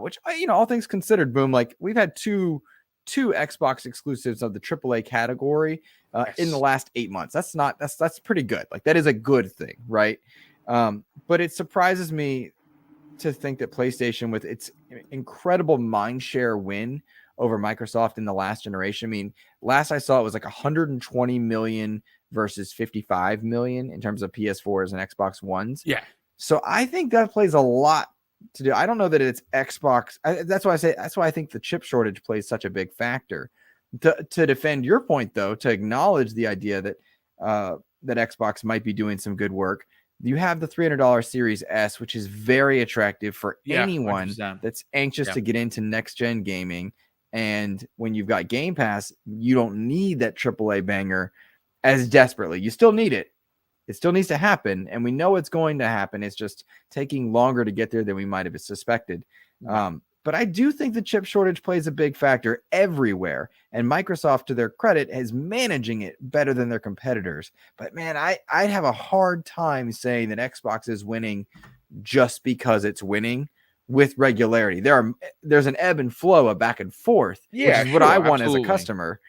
Speaker 2: which, all things considered, Boom, like, we've had two Xbox exclusives of the AAA category in the last 8 months. That's pretty good. Like, that is a good thing, right? But it surprises me to think that PlayStation, with its incredible mindshare win over Microsoft in the last generation. I mean, last I saw, it was like 120 million versus 55 million in terms of PS4s and Xbox Ones.
Speaker 1: Yeah.
Speaker 2: So I think that plays a lot to do. I don't know that it's Xbox. That's why I think the chip shortage plays such a big factor. To defend your point, though, to acknowledge the idea that Xbox might be doing some good work, you have the $300 Series S, which is very attractive for anyone
Speaker 1: 100%.
Speaker 2: that's anxious to get into next-gen gaming. And when you've got Game Pass, you don't need that AAA banger as desperately. You still need it. It still needs to happen, and we know it's going to happen. It's just taking longer to get there than we might have suspected. But I do think the chip shortage plays a big factor everywhere, and Microsoft, to their credit, is managing it better than their competitors. But man, I'd have a hard time saying that Xbox is winning just because it's winning with regularity. There's an ebb and flow, a back and forth, which is what I want as a customer.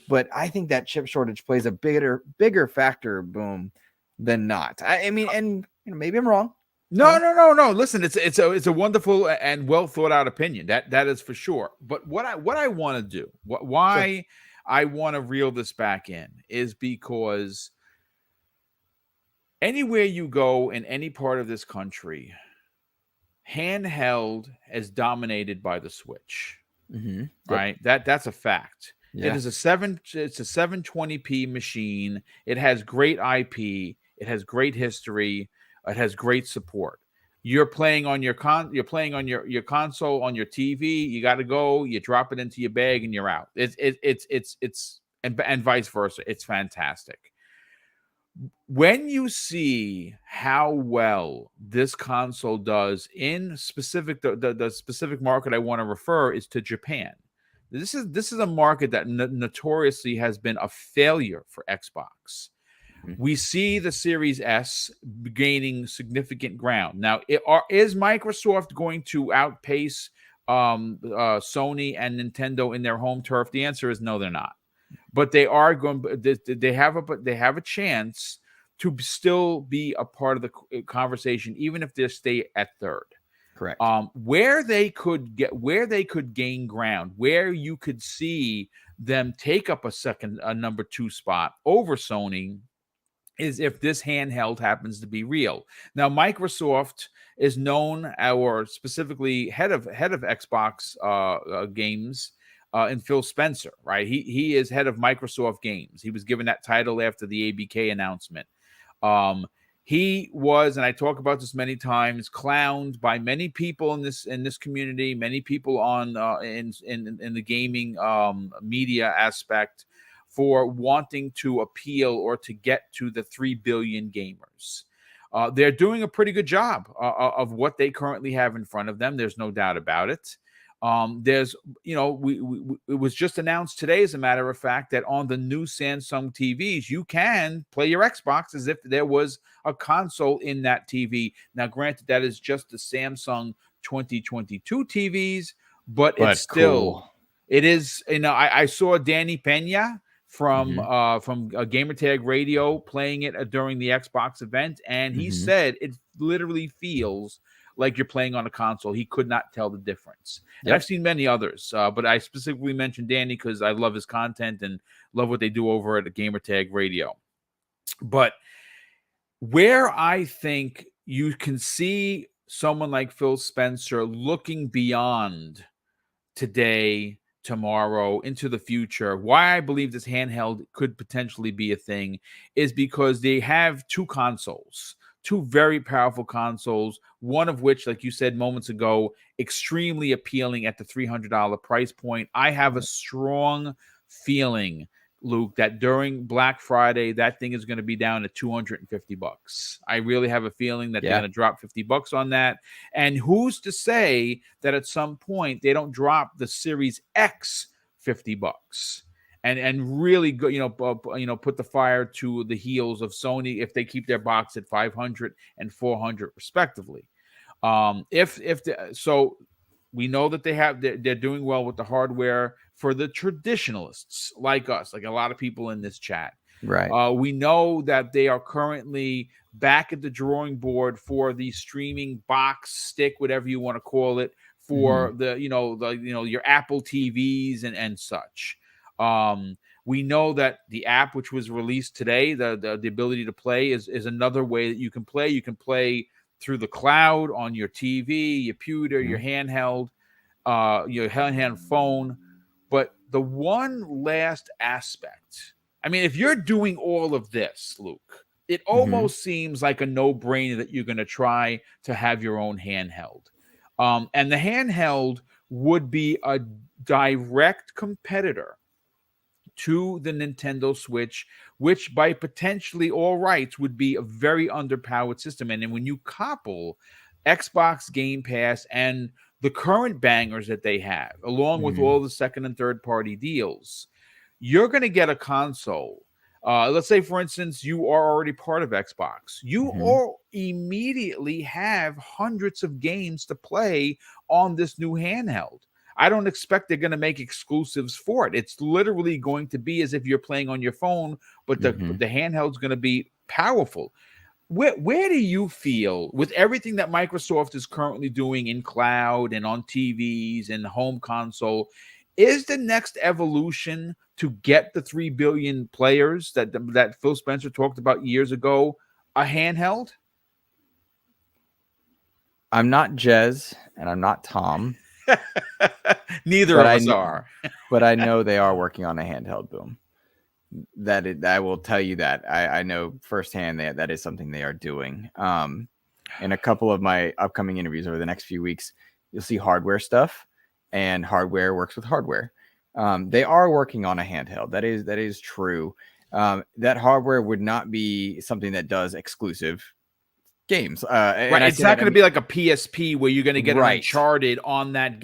Speaker 2: But I think that chip shortage plays a bigger factor, Boom, than not. I mean, and maybe I'm wrong.
Speaker 1: No. Listen, it's a wonderful and well thought out opinion. That is for sure. But what I want to do, why I want to reel this back in, is because anywhere you go in any part of this country, handheld is dominated by the Switch. Right? That's a fact. Yeah. It's a 720p machine. It has great IP. It has great history. It has great support. You're playing on your console, on your TV. You got to go. You drop it into your bag and you're out. And vice versa. It's fantastic. When you see how well this console does in specific, the specific market I want to refer is to Japan. This is a market that notoriously has been a failure for Xbox. We see the Series S gaining significant ground. Now, is Microsoft going to outpace Sony and Nintendo in their home turf? The answer is no, they're not. But they are going. They have a chance to still be a part of the conversation, even if they stay at third.
Speaker 2: Correct.
Speaker 1: Where they could gain ground, where you could see them take up a number 2 spot over Sony, is if this handheld happens to be real. Now, Microsoft is known, or specifically head of Xbox games, and Phil Spencer, right? He is head of Microsoft Games. He was given that title after the ABK announcement. He was, and I talk about this many times, clowned by many people in this community, many people on in the gaming media aspect, for wanting to appeal or to get to the 3 billion gamers. They're doing a pretty good job of what they currently have in front of them. There's no doubt about it. There's, it was just announced today, as a matter of fact, that on the new Samsung TVs, you can play your Xbox as if there was a console in that TV. Now, granted, that is just the Samsung 2022 TVs, but it's still,
Speaker 2: cool.
Speaker 1: It is, I saw Danny Pena from Gamertag Radio playing it during the Xbox event, and he said it literally feels like you're playing on a console. He could not tell the difference. And I've seen many others, but I specifically mentioned Danny because I love his content and love what they do over at Gamertag Radio. But where I think you can see someone like Phil Spencer looking beyond today, tomorrow, into the future, why I believe this handheld could potentially be a thing, is because they have 2 consoles. 2 very powerful consoles, one of which, like you said moments ago, extremely appealing at the $300 price point. I have a strong feeling, Luke, that during Black Friday, that thing is going to be down to $250. I really have a feeling that they're going to drop $50 on that. And who's to say that at some point they don't drop the Series X $50? And really go, put the fire to the heels of Sony if they keep their box at $500 and $400 respectively. So we know that they're doing well with the hardware for the traditionalists like us, like a lot of people in this chat.
Speaker 2: Right.
Speaker 1: We know that they are currently back at the drawing board for the streaming box, stick, whatever you want to call it, for your Apple TVs and such. We know that the app, which was released today, the ability to play is another way that you can play. You can play through the cloud on your TV, your pewter, your handheld, your handheld phone. But the one last aspect, I mean, if you're doing all of this, Luke, it almost seems like a no-brainer that you're going to try to have your own handheld. And the handheld would be a direct competitor to the Nintendo Switch, which by potentially all rights would be a very underpowered system. And then when you couple Xbox Game Pass and the current bangers that they have, along with all the second and third party deals, you're going to get a console. Let's say, for instance, you are already part of Xbox. You all immediately have hundreds of games to play on this new handheld. I don't expect they're going to make exclusives for it. It's literally going to be as if you're playing on your phone, but the handheld's going to be powerful. Where do you feel, with everything that Microsoft is currently doing in cloud and on TVs and home console, is the next evolution to get the 3 billion players that Phil Spencer talked about years ago a handheld?
Speaker 2: I'm not Jez and I'm not Tom.
Speaker 1: Neither of us are.
Speaker 2: But I know they are working on a handheld, Boom. I will tell you that. I know firsthand that is something they are doing. In a couple of my upcoming interviews over the next few weeks, you'll see hardware stuff, and hardware works with hardware. They are working on a handheld. That is true. That hardware would not be something that does exclusive games.
Speaker 1: Right. It's not going to be like a PSP where you're going to get an Uncharted on that,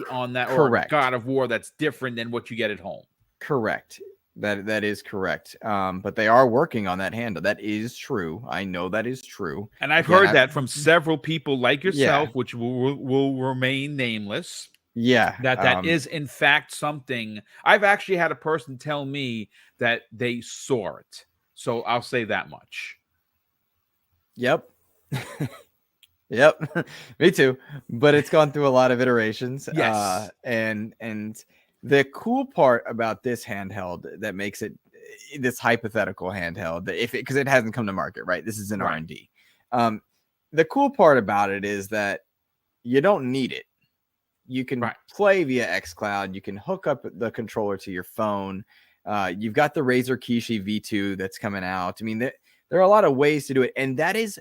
Speaker 2: correct,
Speaker 1: or God of War that's different than what you get at home.
Speaker 2: Correct. That is correct. But they are working on that handle. That is true. I know that is true.
Speaker 1: And I've heard that from several people like yourself, which will remain nameless.
Speaker 2: Yeah.
Speaker 1: That is in fact something. I've actually had a person tell me that they saw it. So I'll say that much.
Speaker 2: Yep. Yep, me too. But it's gone through a lot of iterations.
Speaker 1: Yes.
Speaker 2: And the cool part about this handheld that makes it this hypothetical handheld, because it hasn't come to market, right? This is an
Speaker 1: Right.
Speaker 2: R&D. The cool part about it is that you don't need it. You can
Speaker 1: Right.
Speaker 2: play via xCloud. You can hook up the controller to your phone. You've got the Razer Kishi V2 that's coming out. I mean, there are a lot of ways to do it, and that is,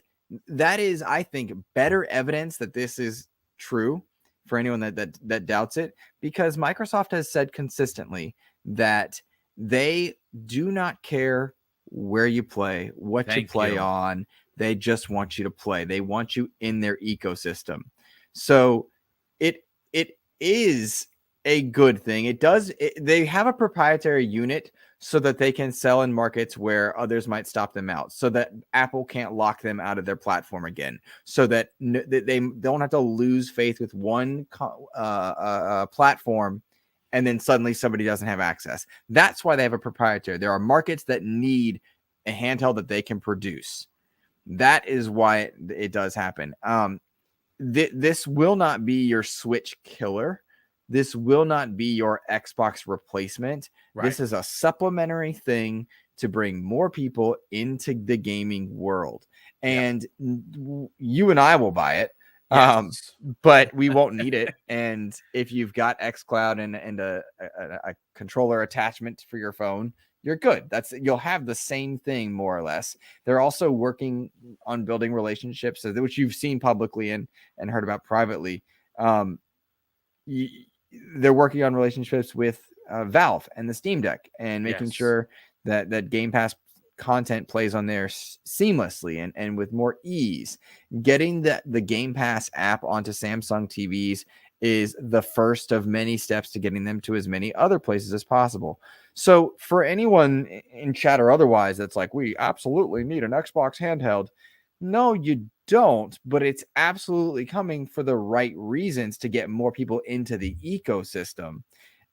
Speaker 2: I think, better evidence that this is true for anyone that doubts it, because Microsoft has said consistently that they do not care where you play, what you
Speaker 1: Thank
Speaker 2: play
Speaker 1: you.
Speaker 2: on. They just want you to play. They want you in their ecosystem. So it is a good thing. They have a proprietary unit so that they can sell in markets where others might stop them out, so that Apple can't lock them out of their platform again, so that they don't have to lose faith with one platform and then suddenly somebody doesn't have access. That's why they have a proprietary. There are markets that need a handheld that they can produce. That is why it does happen. This will not be your Switch killer. This will not be your Xbox replacement.
Speaker 1: Right.
Speaker 2: This is a supplementary thing to bring more people into the gaming world. And you and I will buy it.
Speaker 1: Yes.
Speaker 2: But we won't need it. And if you've got xCloud and a controller attachment for your phone, you're good. You'll have the same thing more or less. They're also working on building relationships, which you've seen publicly and heard about privately. They're working on relationships with Valve and the Steam Deck, and making sure that Game Pass content plays on there seamlessly and with more ease. Getting the Game Pass app onto Samsung TVs is the first of many steps to getting them to as many other places as possible. So for anyone in chat or otherwise that's like, we absolutely need an Xbox handheld, no, you don't, but it's absolutely coming for the right reasons to get more people into the ecosystem.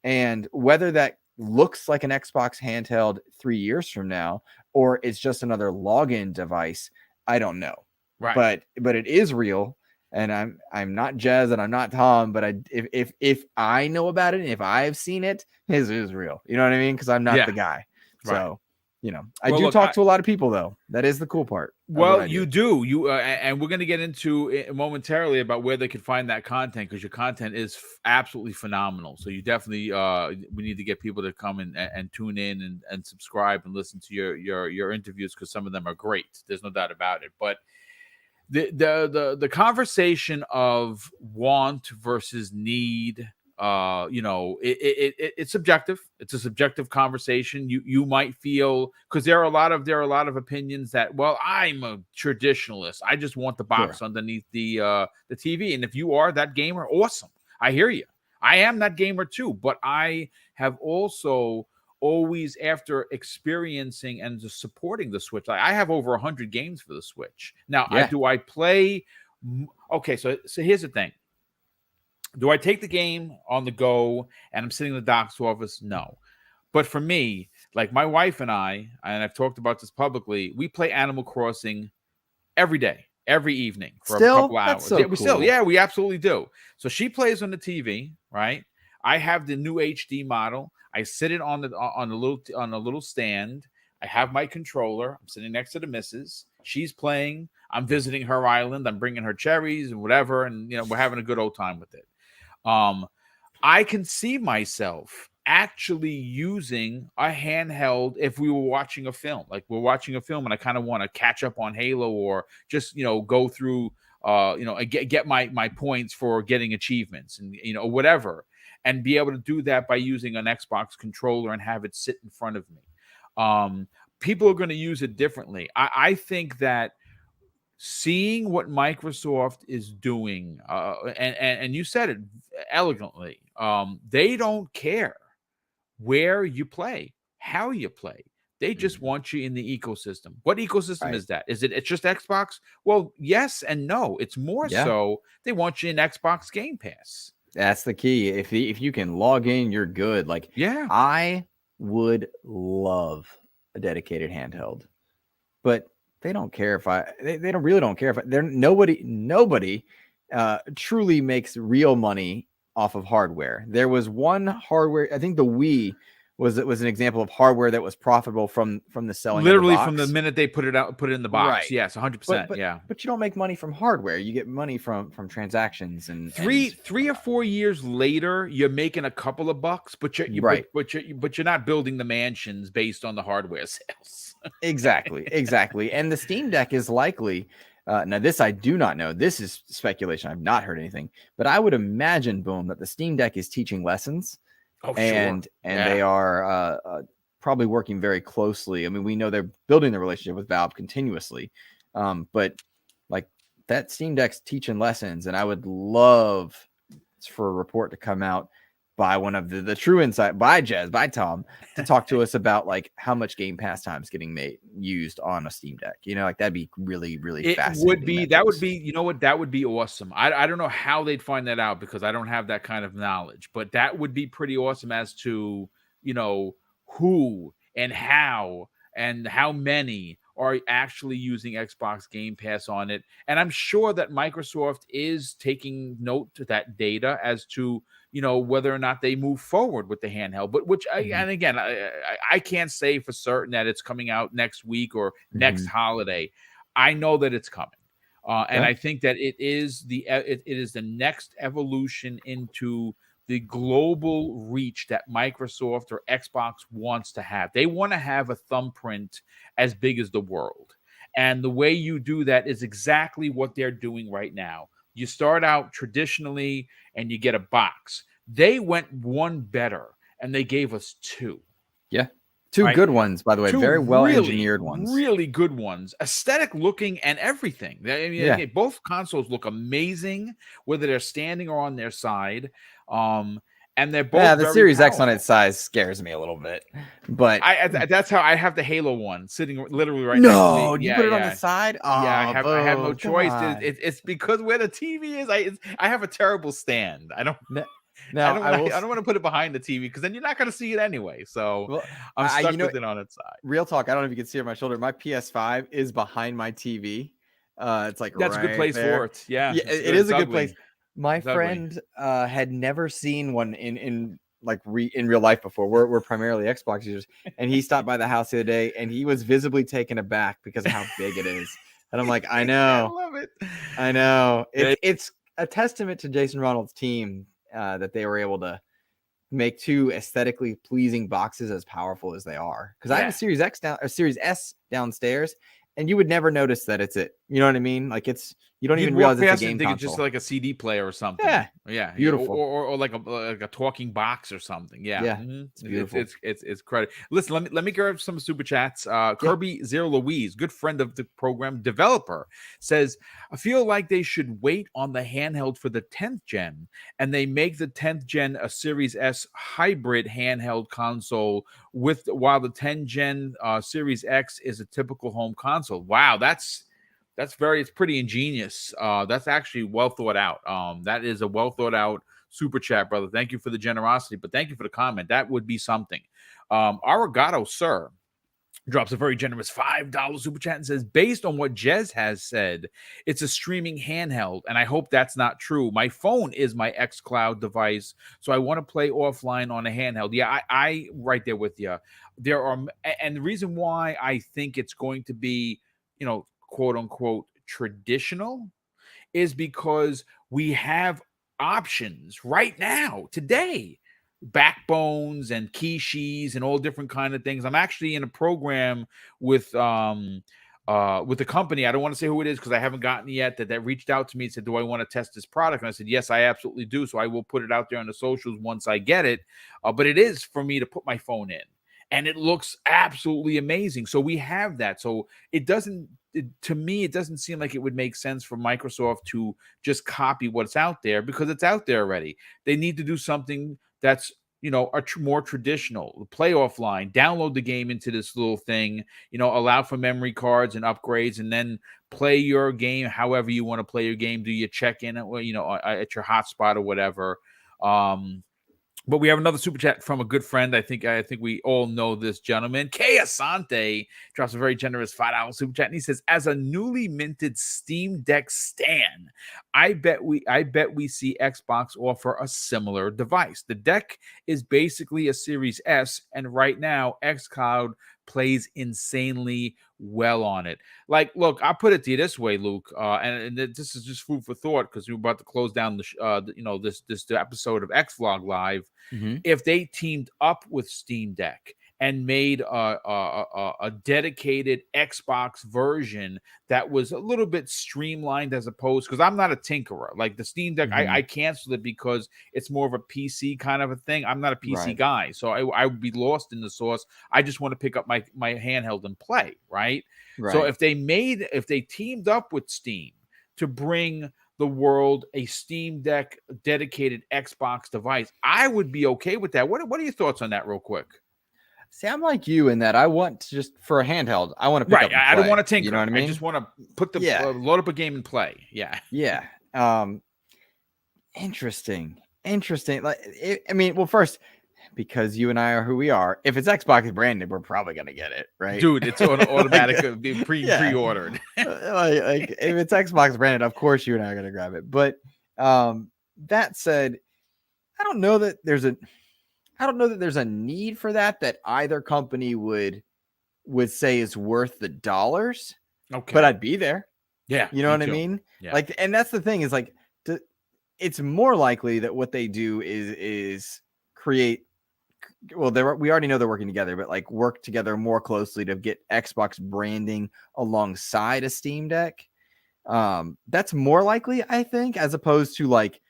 Speaker 2: And whether that looks like an Xbox handheld 3 years from now, or it's just another login device, I don't know.
Speaker 1: Right.
Speaker 2: But it is real. And I'm not Jez and I'm not Tom, but if I know about it and if I've seen it, it is real. You know what I mean? Because I'm not the guy. So, I do talk to a lot of people, though. That is the cool part.
Speaker 1: Well, you do. And we're going to get into it momentarily about where they can find that content, because your content is absolutely phenomenal. So you definitely we need to get people to come and tune in and subscribe and listen to your interviews, because some of them are great. There's no doubt about it. But the conversation of want versus need, it's subjective. It's a subjective conversation. You might feel, because there are a lot of opinions that, well, I'm a traditionalist. I just want the box underneath the TV. And if you are that gamer, awesome. I hear you. I am that gamer too. But I have also always, after experiencing and just supporting the Switch, I have over 100 games for the Switch. Now, do I play? Okay, so here's the thing. Do I take the game on the go and I'm sitting in the doc's office? No. But for me, like my wife and I, and I've talked about this publicly, we play Animal Crossing every day, every evening for a couple hours.
Speaker 2: So cool.
Speaker 1: We absolutely do. So she plays on the TV, right? I have the new HD model. I sit it on a little stand. I have my controller. I'm sitting next to the missus. She's playing. I'm visiting her island. I'm bringing her cherries and whatever, and we're having a good old time with it. I can see myself actually using a handheld if we were watching a film. Like we're watching a film and I kind of want to catch up on Halo, or just go through get my points for getting achievements and whatever, and be able to do that by using an Xbox controller and have it sit in front of me. People are going to use it differently. I think that seeing what Microsoft is doing, and you said it elegantly, they don't care where you play, how you play. They just want you in the ecosystem. What ecosystem is that? It's just Xbox? Well, yes and no. It's more so they want you in Xbox Game Pass.
Speaker 2: That's the key. If you can log in, you're good. Like, I would love a dedicated handheld, but they don't care if they don't really don't care if they're nobody truly makes real money off of hardware. There was one hardware, I think the Wii was an example of hardware that was profitable from the selling of the
Speaker 1: Literally
Speaker 2: box.
Speaker 1: from the minute they put it in the box.
Speaker 2: Right.
Speaker 1: Yes, 100%. Yeah.
Speaker 2: But you don't make money from hardware. You get money from transactions and
Speaker 1: Three or 4 years later, you're making a couple of bucks, but
Speaker 2: right.
Speaker 1: but you're not building the mansions based on the hardware sales.
Speaker 2: Exactly. And the Steam Deck is likely. Now, this I do not know. This is speculation. I've not heard anything, but I would imagine, Boom, that the Steam Deck is teaching lessons.
Speaker 1: Oh,
Speaker 2: and
Speaker 1: sure.
Speaker 2: They are probably working very closely. I mean, we know they're building the relationship with Valve continuously, but like that Steam Deck's teaching lessons, and I would love for a report to come out by one of the true insight by Jez, by Tom, to talk to us about like how much Game Pass time is getting used on a Steam Deck. You know, like that'd be really fascinating.
Speaker 1: Would be that would be, you know what, that would be awesome. I don't know how they'd find that out because I don't have that kind of knowledge, but that would be pretty awesome as to, you know, who and how many are actually using Xbox Game Pass on it. And I'm sure that Microsoft is taking note to that data as to, you know, whether or not they move forward with the handheld, but and again, I can't say for certain that it's coming out next week or next holiday. I know that it's coming. And I think that it is the next evolution into the global reach that Microsoft or Xbox wants to have. They want to have a thumbprint as big as the world. And the way you do that is exactly what they're doing right now. You start out traditionally and you get a box. They went one better and they gave us two.
Speaker 2: Yeah. Two good ones, by the way. Very well engineered ones.
Speaker 1: Really good ones. Aesthetic looking and everything. I mean, both consoles look amazing, whether they're standing or on their side. And they're both
Speaker 2: the Series X on its size scares me a little bit, but
Speaker 1: that's how I have the Halo one sitting literally right
Speaker 2: next
Speaker 1: to me.
Speaker 2: You put it on the side. Oh,
Speaker 1: yeah, I have no choice. It's because where the TV is. I have a terrible stand. I don't want to put it behind the TV because then you're not going to see it anyway. So I'm stuck with it on its side.
Speaker 2: Real talk. I don't know if you can see it on my shoulder. My PS5 is behind my TV. It's like
Speaker 1: that's a good place for it. Yeah,
Speaker 2: it is a good place. My friend had never seen one in real life before. We're primarily Xbox users, and he stopped by the house the other day, and he was visibly taken aback because of how big it is. And I'm like, I know,
Speaker 1: I love it.
Speaker 2: I know. It's a testament to Jason Ronald's team that they were able to make two aesthetically pleasing boxes as powerful as they are. Because I have a Series S downstairs. And you would never notice that it's it. You know what I mean? Like you don't even realize it's a game console.
Speaker 1: It's just like a CD player or something. Yeah,
Speaker 2: beautiful.
Speaker 1: Or like a talking box or something. Yeah.
Speaker 2: It's beautiful.
Speaker 1: It's credit. Listen, let me grab some super chats. Kirby Zero Louise, good friend of the program, developer, says, I feel like they should wait on the handheld for the 10th gen, and they make the 10th gen a Series S hybrid handheld console while the 10th gen Series X is a typical home console. Wow, it's pretty ingenious. That's actually well thought out. That is a well thought out super chat, brother. Thank you for the generosity, but thank you for the comment. That would be something. Arigato, sir, drops a very generous $5 super chat and says, based on what Jez has said, it's a streaming handheld, and I hope that's not true. My phone is my xCloud device, so I want to play offline on a handheld. Yeah, I right there with you. And the reason why I think it's going to be, you know, quote unquote traditional is because we have options right now today, backbones and Kishis and all different kind of things. I'm actually in a program with the company. I don't want to say who it is because I haven't gotten it yet, that reached out to me and said, do I want to test this product? And I said, yes, I absolutely do. So I will put it out there on the socials once I get it. But it is for me to put my phone in, and it looks absolutely amazing. So we have that. So to me, it doesn't seem like it would make sense for Microsoft to just copy what's out there because it's out there already. They need to do something that's, you know, more traditional. Play offline, download the game into this little thing, you know, allow for memory cards and upgrades, and then play your game however you want to play your game. Do your check-in, you know, at your hotspot or whatever. But we have another super chat from a good friend. I think we all know this gentleman. Kay Asante drops a very generous $5 super chat, and he says, "As a newly minted Steam Deck stan, I bet we see Xbox offer a similar device. The deck is basically a Series S, and right now xCloud plays insanely well on it. Like, look, I'll put it to you this way, Luke, and this is just food for thought because we're about to close down the episode of X Vlog Live. If they teamed up with Steam Deck and made a dedicated Xbox version that was a little bit streamlined as opposed, because I'm not a tinkerer. Like the Steam Deck, I canceled it because it's more of a PC kind of a thing. I'm not a PC guy, so I would be lost in the sauce. I just want to pick up my handheld and play, right? So if they teamed up with Steam to bring the world a Steam Deck dedicated Xbox device, I would be okay with that. What are your thoughts on that, real quick?
Speaker 2: See, I'm like you in that I want to just for a handheld. I want to pick up and play.
Speaker 1: I don't want to tinker.
Speaker 2: You know what I mean?
Speaker 1: I just want to put the load up a game and play.
Speaker 2: Yeah. Interesting. Like, well, first, because you and I are who we are, if it's Xbox branded, we're probably gonna get it, right?
Speaker 1: Dude, it's automatic, being pre-ordered.
Speaker 2: like if it's Xbox branded, of course you and I are gonna grab it. But that said, I don't know that there's a need for that either company would say is worth the dollars.
Speaker 1: Okay,
Speaker 2: but I'd be there.
Speaker 1: Yeah,
Speaker 2: you know what I mean?
Speaker 1: Yeah.
Speaker 2: Like, and that's the thing is like, it's more likely that what they do is create. Well, we already know they're working together, but like work together more closely to get Xbox branding alongside a Steam Deck. That's more likely, I think, as opposed to like,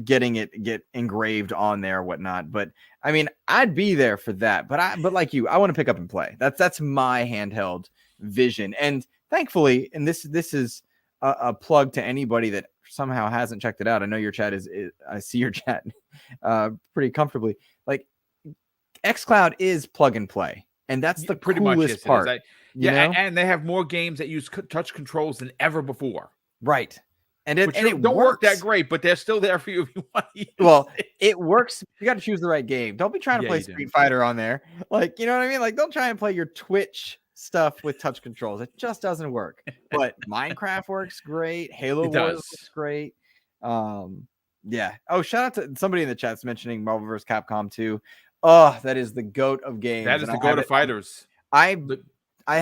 Speaker 2: getting it get engraved on there or whatnot. But I mean, I'd be there for that. But like you, I want to pick up and play. That's my handheld vision. And thankfully, and this is a plug to anybody that somehow hasn't checked it out. I know your chat is I see your chat pretty comfortably. Like xCloud is plug and play, and that's the
Speaker 1: pretty
Speaker 2: coolest part.
Speaker 1: And they have more games that use touch controls than ever before.
Speaker 2: Right. And it
Speaker 1: don't
Speaker 2: works.
Speaker 1: Work that great, but they're still there for you if you want to use
Speaker 2: it works. You got to choose the right game. Don't be trying to play Street Fighter on there. Like, you know what I mean? Like, don't try and play your Twitch stuff with touch controls. It just doesn't work. But Minecraft works great. Halo works great. Yeah. Oh, shout out to somebody in the chat's mentioning Marvel vs. Capcom 2. Oh, that is the GOAT of games.
Speaker 1: That is the GOAT of fighters.
Speaker 2: I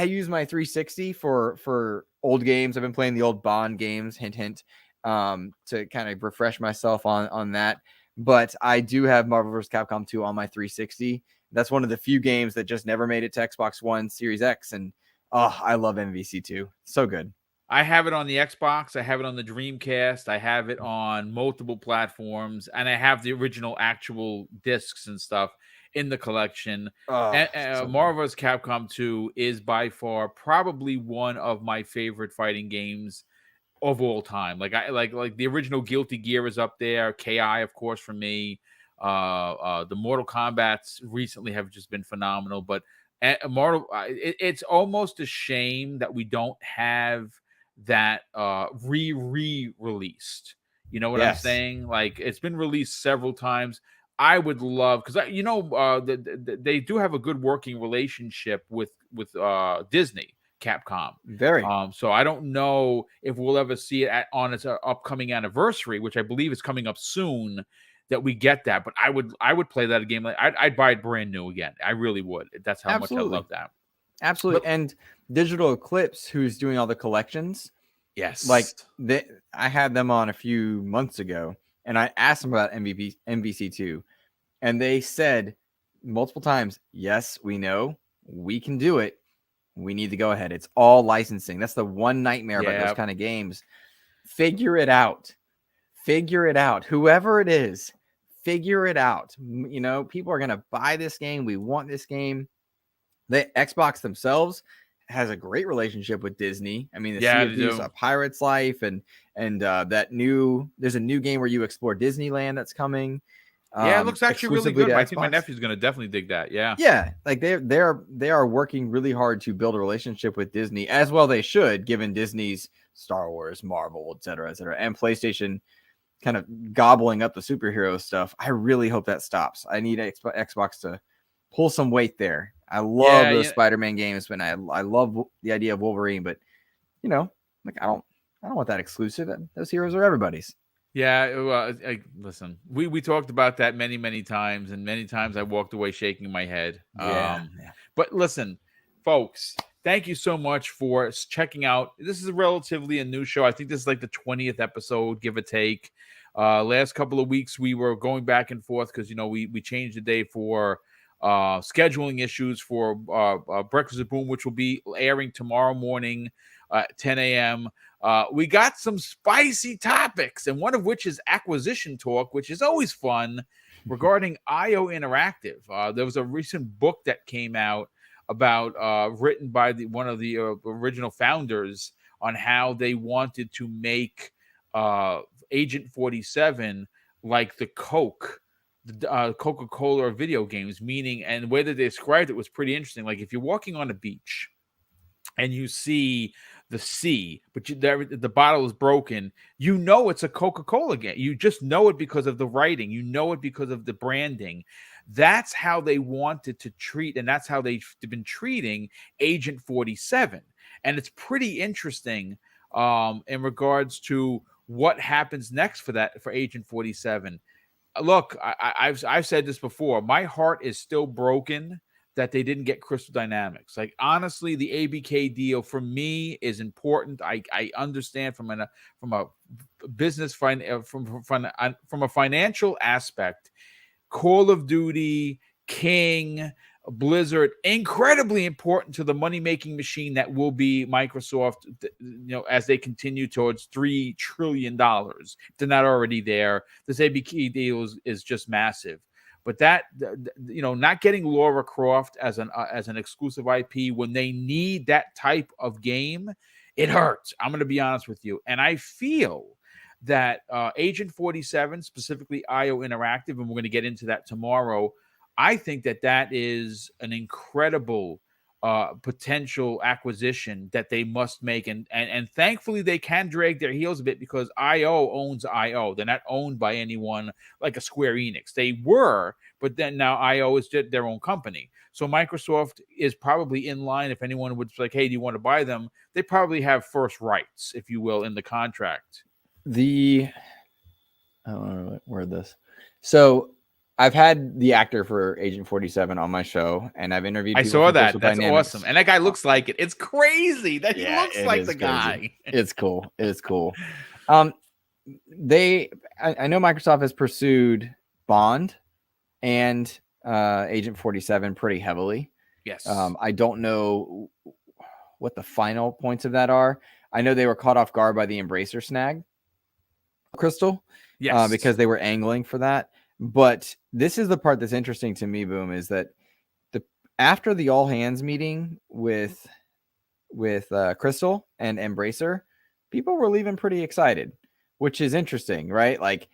Speaker 2: use my 360 for old games. I've been playing the old Bond games, hint, to kind of refresh myself on that. But I do have Marvel vs. Capcom 2 on my 360. That's one of the few games that just never made it to Xbox One Series X. And I love MVC 2. So good.
Speaker 1: I have it on the Xbox. I have it on the Dreamcast. I have it on multiple platforms. And I have the original actual discs and stuff in the collection. Marvel vs. Capcom 2 is by far probably one of my favorite fighting games of all time. Like I like the original Guilty Gear is up there. KI, of course, for me. The Mortal Kombats recently have just been phenomenal. But it's almost a shame that we don't have that re-released. You know what I'm saying? Like, it's been released several times. I would love, because they do have a good working relationship with Disney, Capcom.
Speaker 2: Very.
Speaker 1: So I don't know if we'll ever see it on its upcoming anniversary, which I believe is coming up soon, that we get that. But I would play that game. Like I'd buy it brand new again. I really would. That's how much I love that.
Speaker 2: Absolutely. And Digital Eclipse, who's doing all the collections.
Speaker 1: Yes.
Speaker 2: Like I had them on a few months ago, and I asked them about MVC2, and they said multiple times, yes, we know, we can do it. We need to go ahead. It's all licensing. That's the one nightmare about those kind of games. Figure it out. Whoever it is, figure it out. People are going to buy this game. We want this game. The Xbox themselves has a great relationship with Disney. I mean, the Pirate's Life and there's a new game where you explore Disneyland that's coming.
Speaker 1: It looks actually really good. I think my nephew's going to definitely dig that.
Speaker 2: Yeah. Like they are working really hard to build a relationship with Disney, as well they should, given Disney's Star Wars, Marvel, et cetera, and PlayStation kind of gobbling up the superhero stuff. I really hope that stops. I need Xbox to pull some weight there. I love those Spider-Man games, but I love the idea of Wolverine, but you know, like I don't want that exclusive. Those heroes are everybody's.
Speaker 1: Yeah, well, listen, we talked about that many times, and many times I walked away shaking my head.
Speaker 2: Yeah.
Speaker 1: But listen, folks, thank you so much for checking out. This is relatively a new show. I think this is like the 20th episode, give or take. Last couple of weeks we were going back and forth because we changed the day for scheduling issues for Breakfast with Boom, which will be airing tomorrow morning at 10 a.m. We got some spicy topics, and one of which is acquisition talk, which is always fun, regarding IO Interactive. There was a recent book that came out about written by one of the original founders on how they wanted to make Agent 47 like the Coca-Cola of video games, meaning, and the way that they described it was pretty interesting. Like if you're walking on a beach and you see the sea, but the bottle is broken, it's a Coca-Cola game. You just know it because of the writing. You know it because of the branding. That's how they wanted to treat, and that's how they've been treating Agent 47. And it's pretty interesting in regards to what happens next for Agent 47. Look, I've said this before. My heart is still broken that they didn't get Crystal Dynamics. Like, honestly, the ABK deal for me is important. I understand from a business from a financial aspect. Call of Duty, King, Blizzard, incredibly important to the money-making machine that will be Microsoft, as they continue towards $3 trillion. If they're not already there, this ABK deal is just massive. But that, not getting Lara Croft as an exclusive IP when they need that type of game, it hurts. I'm going to be honest with you. And I feel that Agent 47, specifically IO Interactive, and we're going to get into that tomorrow, I think that is an incredible potential acquisition that they must make. And thankfully they can drag their heels a bit because IO owns IO. They're not owned by anyone like a Square Enix. They were, but then now IO is just their own company. So Microsoft is probably in line. If anyone would like, hey, do you want to buy them? They probably have first rights, if you will, in the contract.
Speaker 2: I don't know what word this. So I've had the actor for Agent 47 on my show, and I've interviewed.
Speaker 1: I saw that. That's awesome, and that guy looks like it. It's crazy that he looks like the guy.
Speaker 2: It's cool. It's cool. I know Microsoft has pursued Bond and Agent 47 pretty heavily.
Speaker 1: Yes.
Speaker 2: I don't know what the final points of that are. I know they were caught off guard by the Embracer snag, Crystal.
Speaker 1: Yes.
Speaker 2: Because they were angling for that. But this is the part that's interesting to me, Boom, is that after the all hands meeting with Crystal and Embracer, people were leaving pretty excited, which is interesting, right? Like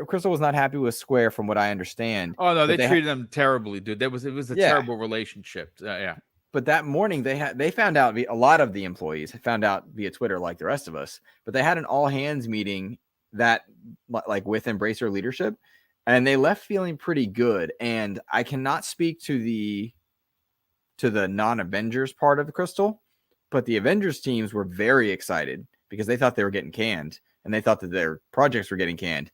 Speaker 2: Crystal was not happy with Square, from what I understand.
Speaker 1: Oh no, they treated them terribly, dude. It was a terrible relationship. Yeah.
Speaker 2: But that morning they found out, a lot of the employees found out via Twitter, like the rest of us. But they had an all hands meeting that, like, with Embracer leadership. And they left feeling pretty good. And I cannot speak to the non-Avengers part of the Crystal, but the Avengers teams were very excited because they thought they were getting canned, and they thought that their projects were getting canned.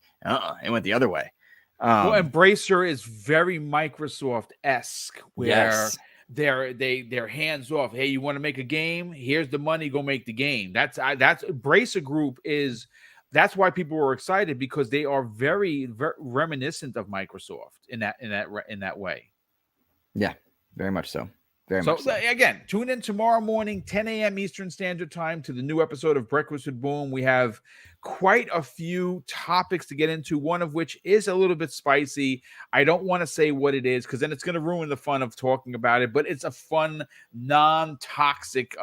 Speaker 2: It went the other way.
Speaker 1: Well, Embracer is very Microsoft-esque, where they're hands off. Hey, you want to make a game? Here's the money. Go make the game. That's Embracer Group is. That's why people were excited, because they are very, very reminiscent of Microsoft in that way.
Speaker 2: Yeah, very much so.
Speaker 1: So again, tune in tomorrow morning, 10 a.m. Eastern Standard Time, to the new episode of Breakfast with Boom. We have quite a few topics to get into, one of which is a little bit spicy. I don't want to say what it is, because then it's going to ruin the fun of talking about it, but it's a fun, non-toxic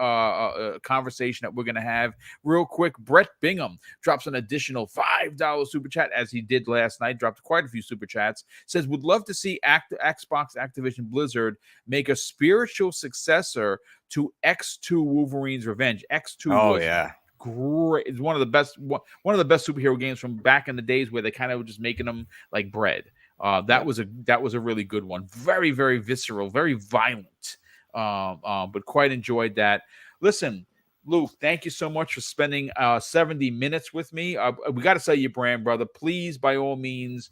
Speaker 1: conversation that we're going to have. Real quick, Brett Bingham drops an additional $5 super chat, as he did last night, dropped quite a few super chats, says, would love to see Xbox Activision Blizzard make a spiritual successor to X2 Wolverine's Revenge. X2
Speaker 2: was
Speaker 1: great. It's one of the best superhero games from back in the days where they kind of were just making them like bread. That was a really good one. Very, very visceral, very violent. But quite enjoyed that. Listen, Luke, thank you so much for spending 70 minutes with me. We got to sell your brand, brother. Please, by all means,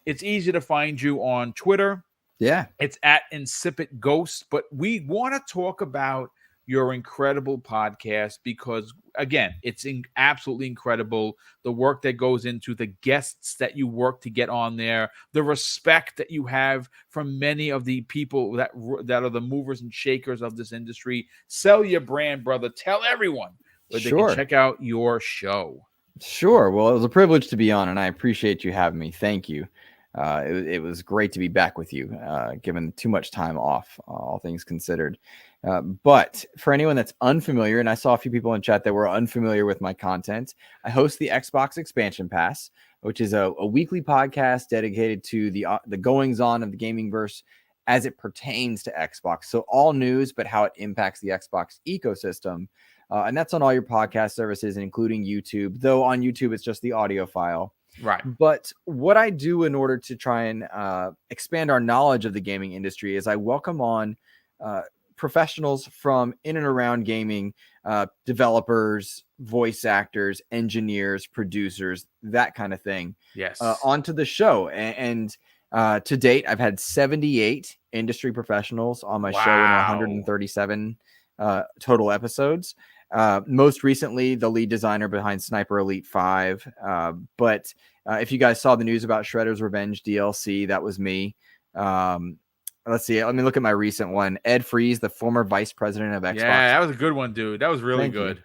Speaker 1: it's easy to find you on Twitter.
Speaker 2: Yeah.
Speaker 1: It's at Insipid Ghost. But we want to talk about your incredible podcast because, again, it's absolutely incredible. The work that goes into the guests that you work to get on there, the respect that you have from many of the people that are the movers and shakers of this industry. Sell your brand, brother. Tell everyone where they can check out your show.
Speaker 2: Sure. Well, it was a privilege to be on, and I appreciate you having me. Thank you. It was great to be back with you, given too much time off, all things considered. But for anyone that's unfamiliar, and I saw a few people in chat that were unfamiliar with my content, I host the Xbox Expansion Pass, which is a weekly podcast dedicated to the goings-on of the gaming verse as it pertains to Xbox. So all news, but how it impacts the Xbox ecosystem. And that's on all your podcast services, including YouTube, though on YouTube, it's just the audio file.
Speaker 1: Right.
Speaker 2: But what I do in order to try and expand our knowledge of the gaming industry is I welcome on professionals from in and around gaming, developers, voice actors, engineers, producers, that kind of thing.
Speaker 1: Yes.
Speaker 2: Onto the show. And to date, I've had 78 industry professionals on my show in 137 total episodes. Most recently, the lead designer behind Sniper Elite 5. But if you guys saw the news about Shredder's Revenge DLC, that was me. Let's see. Let me look at my recent one. Ed Freeze, the former vice president of Xbox.
Speaker 1: Yeah, that was a good one, dude. That was really good.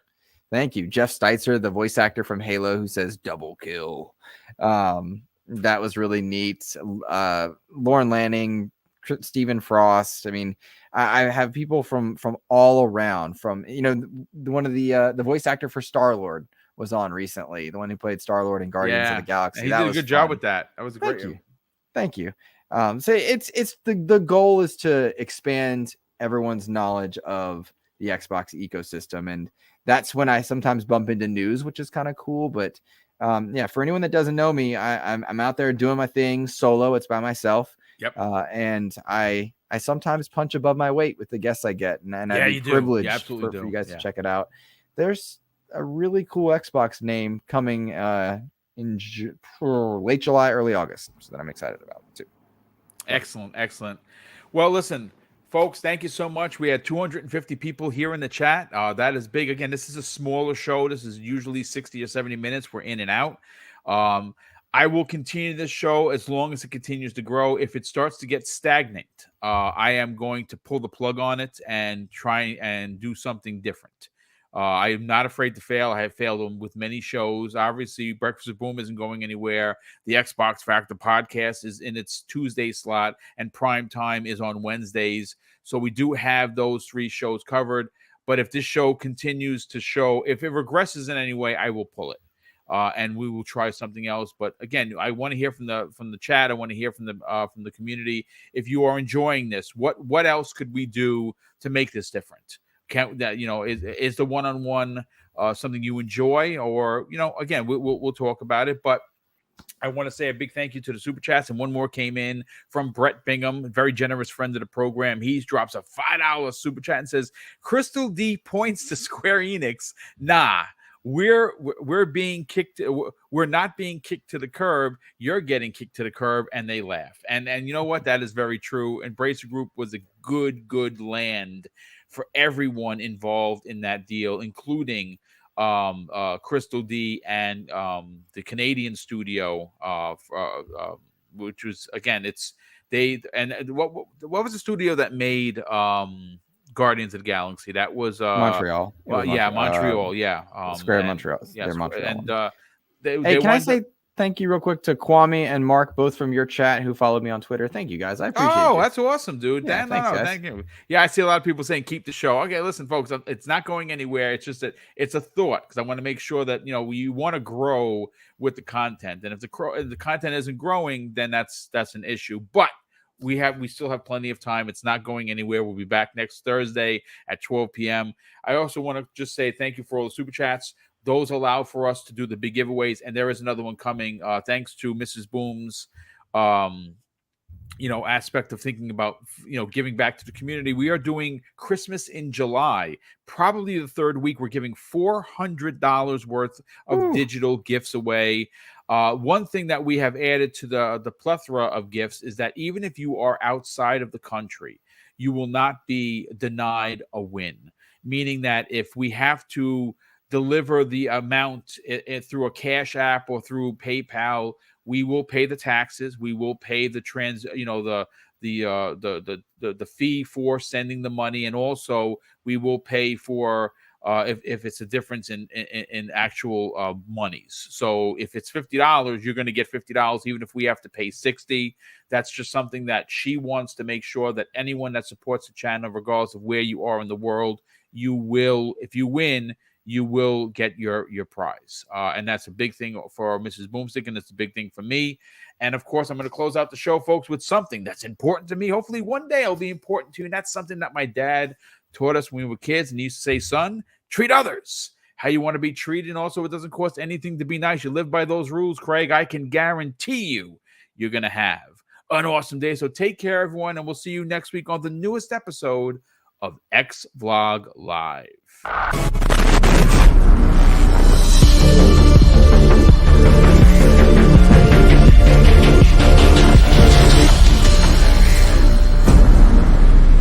Speaker 2: Thank you. Jeff Steitzer, the voice actor from Halo, who says double kill. That was really neat. Lauren Lanning, Stephen Frost. I mean, I have people from all around. From one of the voice actor for Star-Lord was on recently. The one who played Star-Lord in Guardians of the Galaxy.
Speaker 1: He did a good job with that. That was a great.
Speaker 2: Thank you. So it's the goal is to expand everyone's knowledge of the Xbox ecosystem, and that's when I sometimes bump into news, which is kind of cool. But for anyone that doesn't know me, I'm out there doing my thing solo. It's by myself.
Speaker 1: Yep.
Speaker 2: And I sometimes punch above my weight with the guests I get, and I'm privileged for you guys to check it out. There's a really cool Xbox name coming in late July, early August, so that I'm excited about too.
Speaker 1: Excellent. Well, listen, folks, thank you so much. We had 250 people here in the chat. That is big. Again, this is a smaller show. This is usually 60 or 70 minutes. We're in and out. I will continue this show as long as it continues to grow. If it starts to get stagnant, I am going to pull the plug on it and try and do something different. I am not afraid to fail. I have failed with many shows. Obviously, Breakfast with Boom isn't going anywhere. The Xbox Factor podcast is in its Tuesday slot, and Prime Time is on Wednesdays. So we do have those 3 shows covered. But if this show continues to show, if it regresses in any way, I will pull it. And we will try something else. But again, I want to hear from the chat. I want to hear from the community. If you are enjoying this, what else could we do to make this different? Is the one-on-one something you enjoy, or again, we'll talk about it. But I want to say a big thank you to the super chats, and one more came in from Brett Bingham, a very generous friend of the program. He drops a $5 super chat and says, "Crystal D points to Square Enix. Nah, we're being kicked. We're not being kicked to the curb. You're getting kicked to the curb," and they laugh. And you know what? That is very true. Embracer Group was a good land for everyone involved in that deal, including Crystal D and the Canadian studio, which was, again, what was the studio that made Guardians of the Galaxy? That was
Speaker 2: Montreal.
Speaker 1: Montreal.
Speaker 2: Square Montreal.
Speaker 1: Yeah,
Speaker 2: they're Montreal.
Speaker 1: And
Speaker 2: can I say thank you real quick to Kwame and Mark, both from your chat, who followed me on Twitter. Thank you, guys. I appreciate it.
Speaker 1: Oh, that's awesome, dude.
Speaker 2: Yeah, thanks, guys.
Speaker 1: Thank you. Yeah, I see a lot of people saying keep the show. Okay, listen, folks, it's not going anywhere. It's just that it's a thought, because I want to make sure that we want to grow with the content. And if the content isn't growing, then that's an issue. But we still have plenty of time. It's not going anywhere. We'll be back next Thursday at 12 p.m. I also want to just say thank you for all the super chats. those allow for us to do the big giveaways. And there is another one coming, thanks to Mrs. Boom's aspect of thinking about giving back to the community. We are doing Christmas in July, probably the third week. We're giving $400 worth of digital gifts away. One thing that we have added to the plethora of gifts is that even if you are outside of the country, you will not be denied a win, meaning that if we have to deliver the amount through a Cash App or through PayPal, we will pay the taxes. We will pay the the fee for sending the money, and also we will pay for if it's a difference in actual monies. So if it's $50, you're going to get $50, even if we have to pay $60. That's just something that she wants to make sure that anyone that supports the channel, regardless of where you are in the world, you will, if you win, you will get your prize. And that's a big thing for Mrs. Boomstick, and it's a big thing for me. And of course, I'm going to close out the show, folks, with something that's important to me. Hopefully one day it'll be important to you. And that's something that my dad taught us when we were kids. And he used to say, son, treat others how you want to be treated. And also, it doesn't cost anything to be nice. You live by those rules, Craig. I can guarantee you're going to have an awesome day. So take care, everyone. And we'll see you next week on the newest episode of X Vlog Live.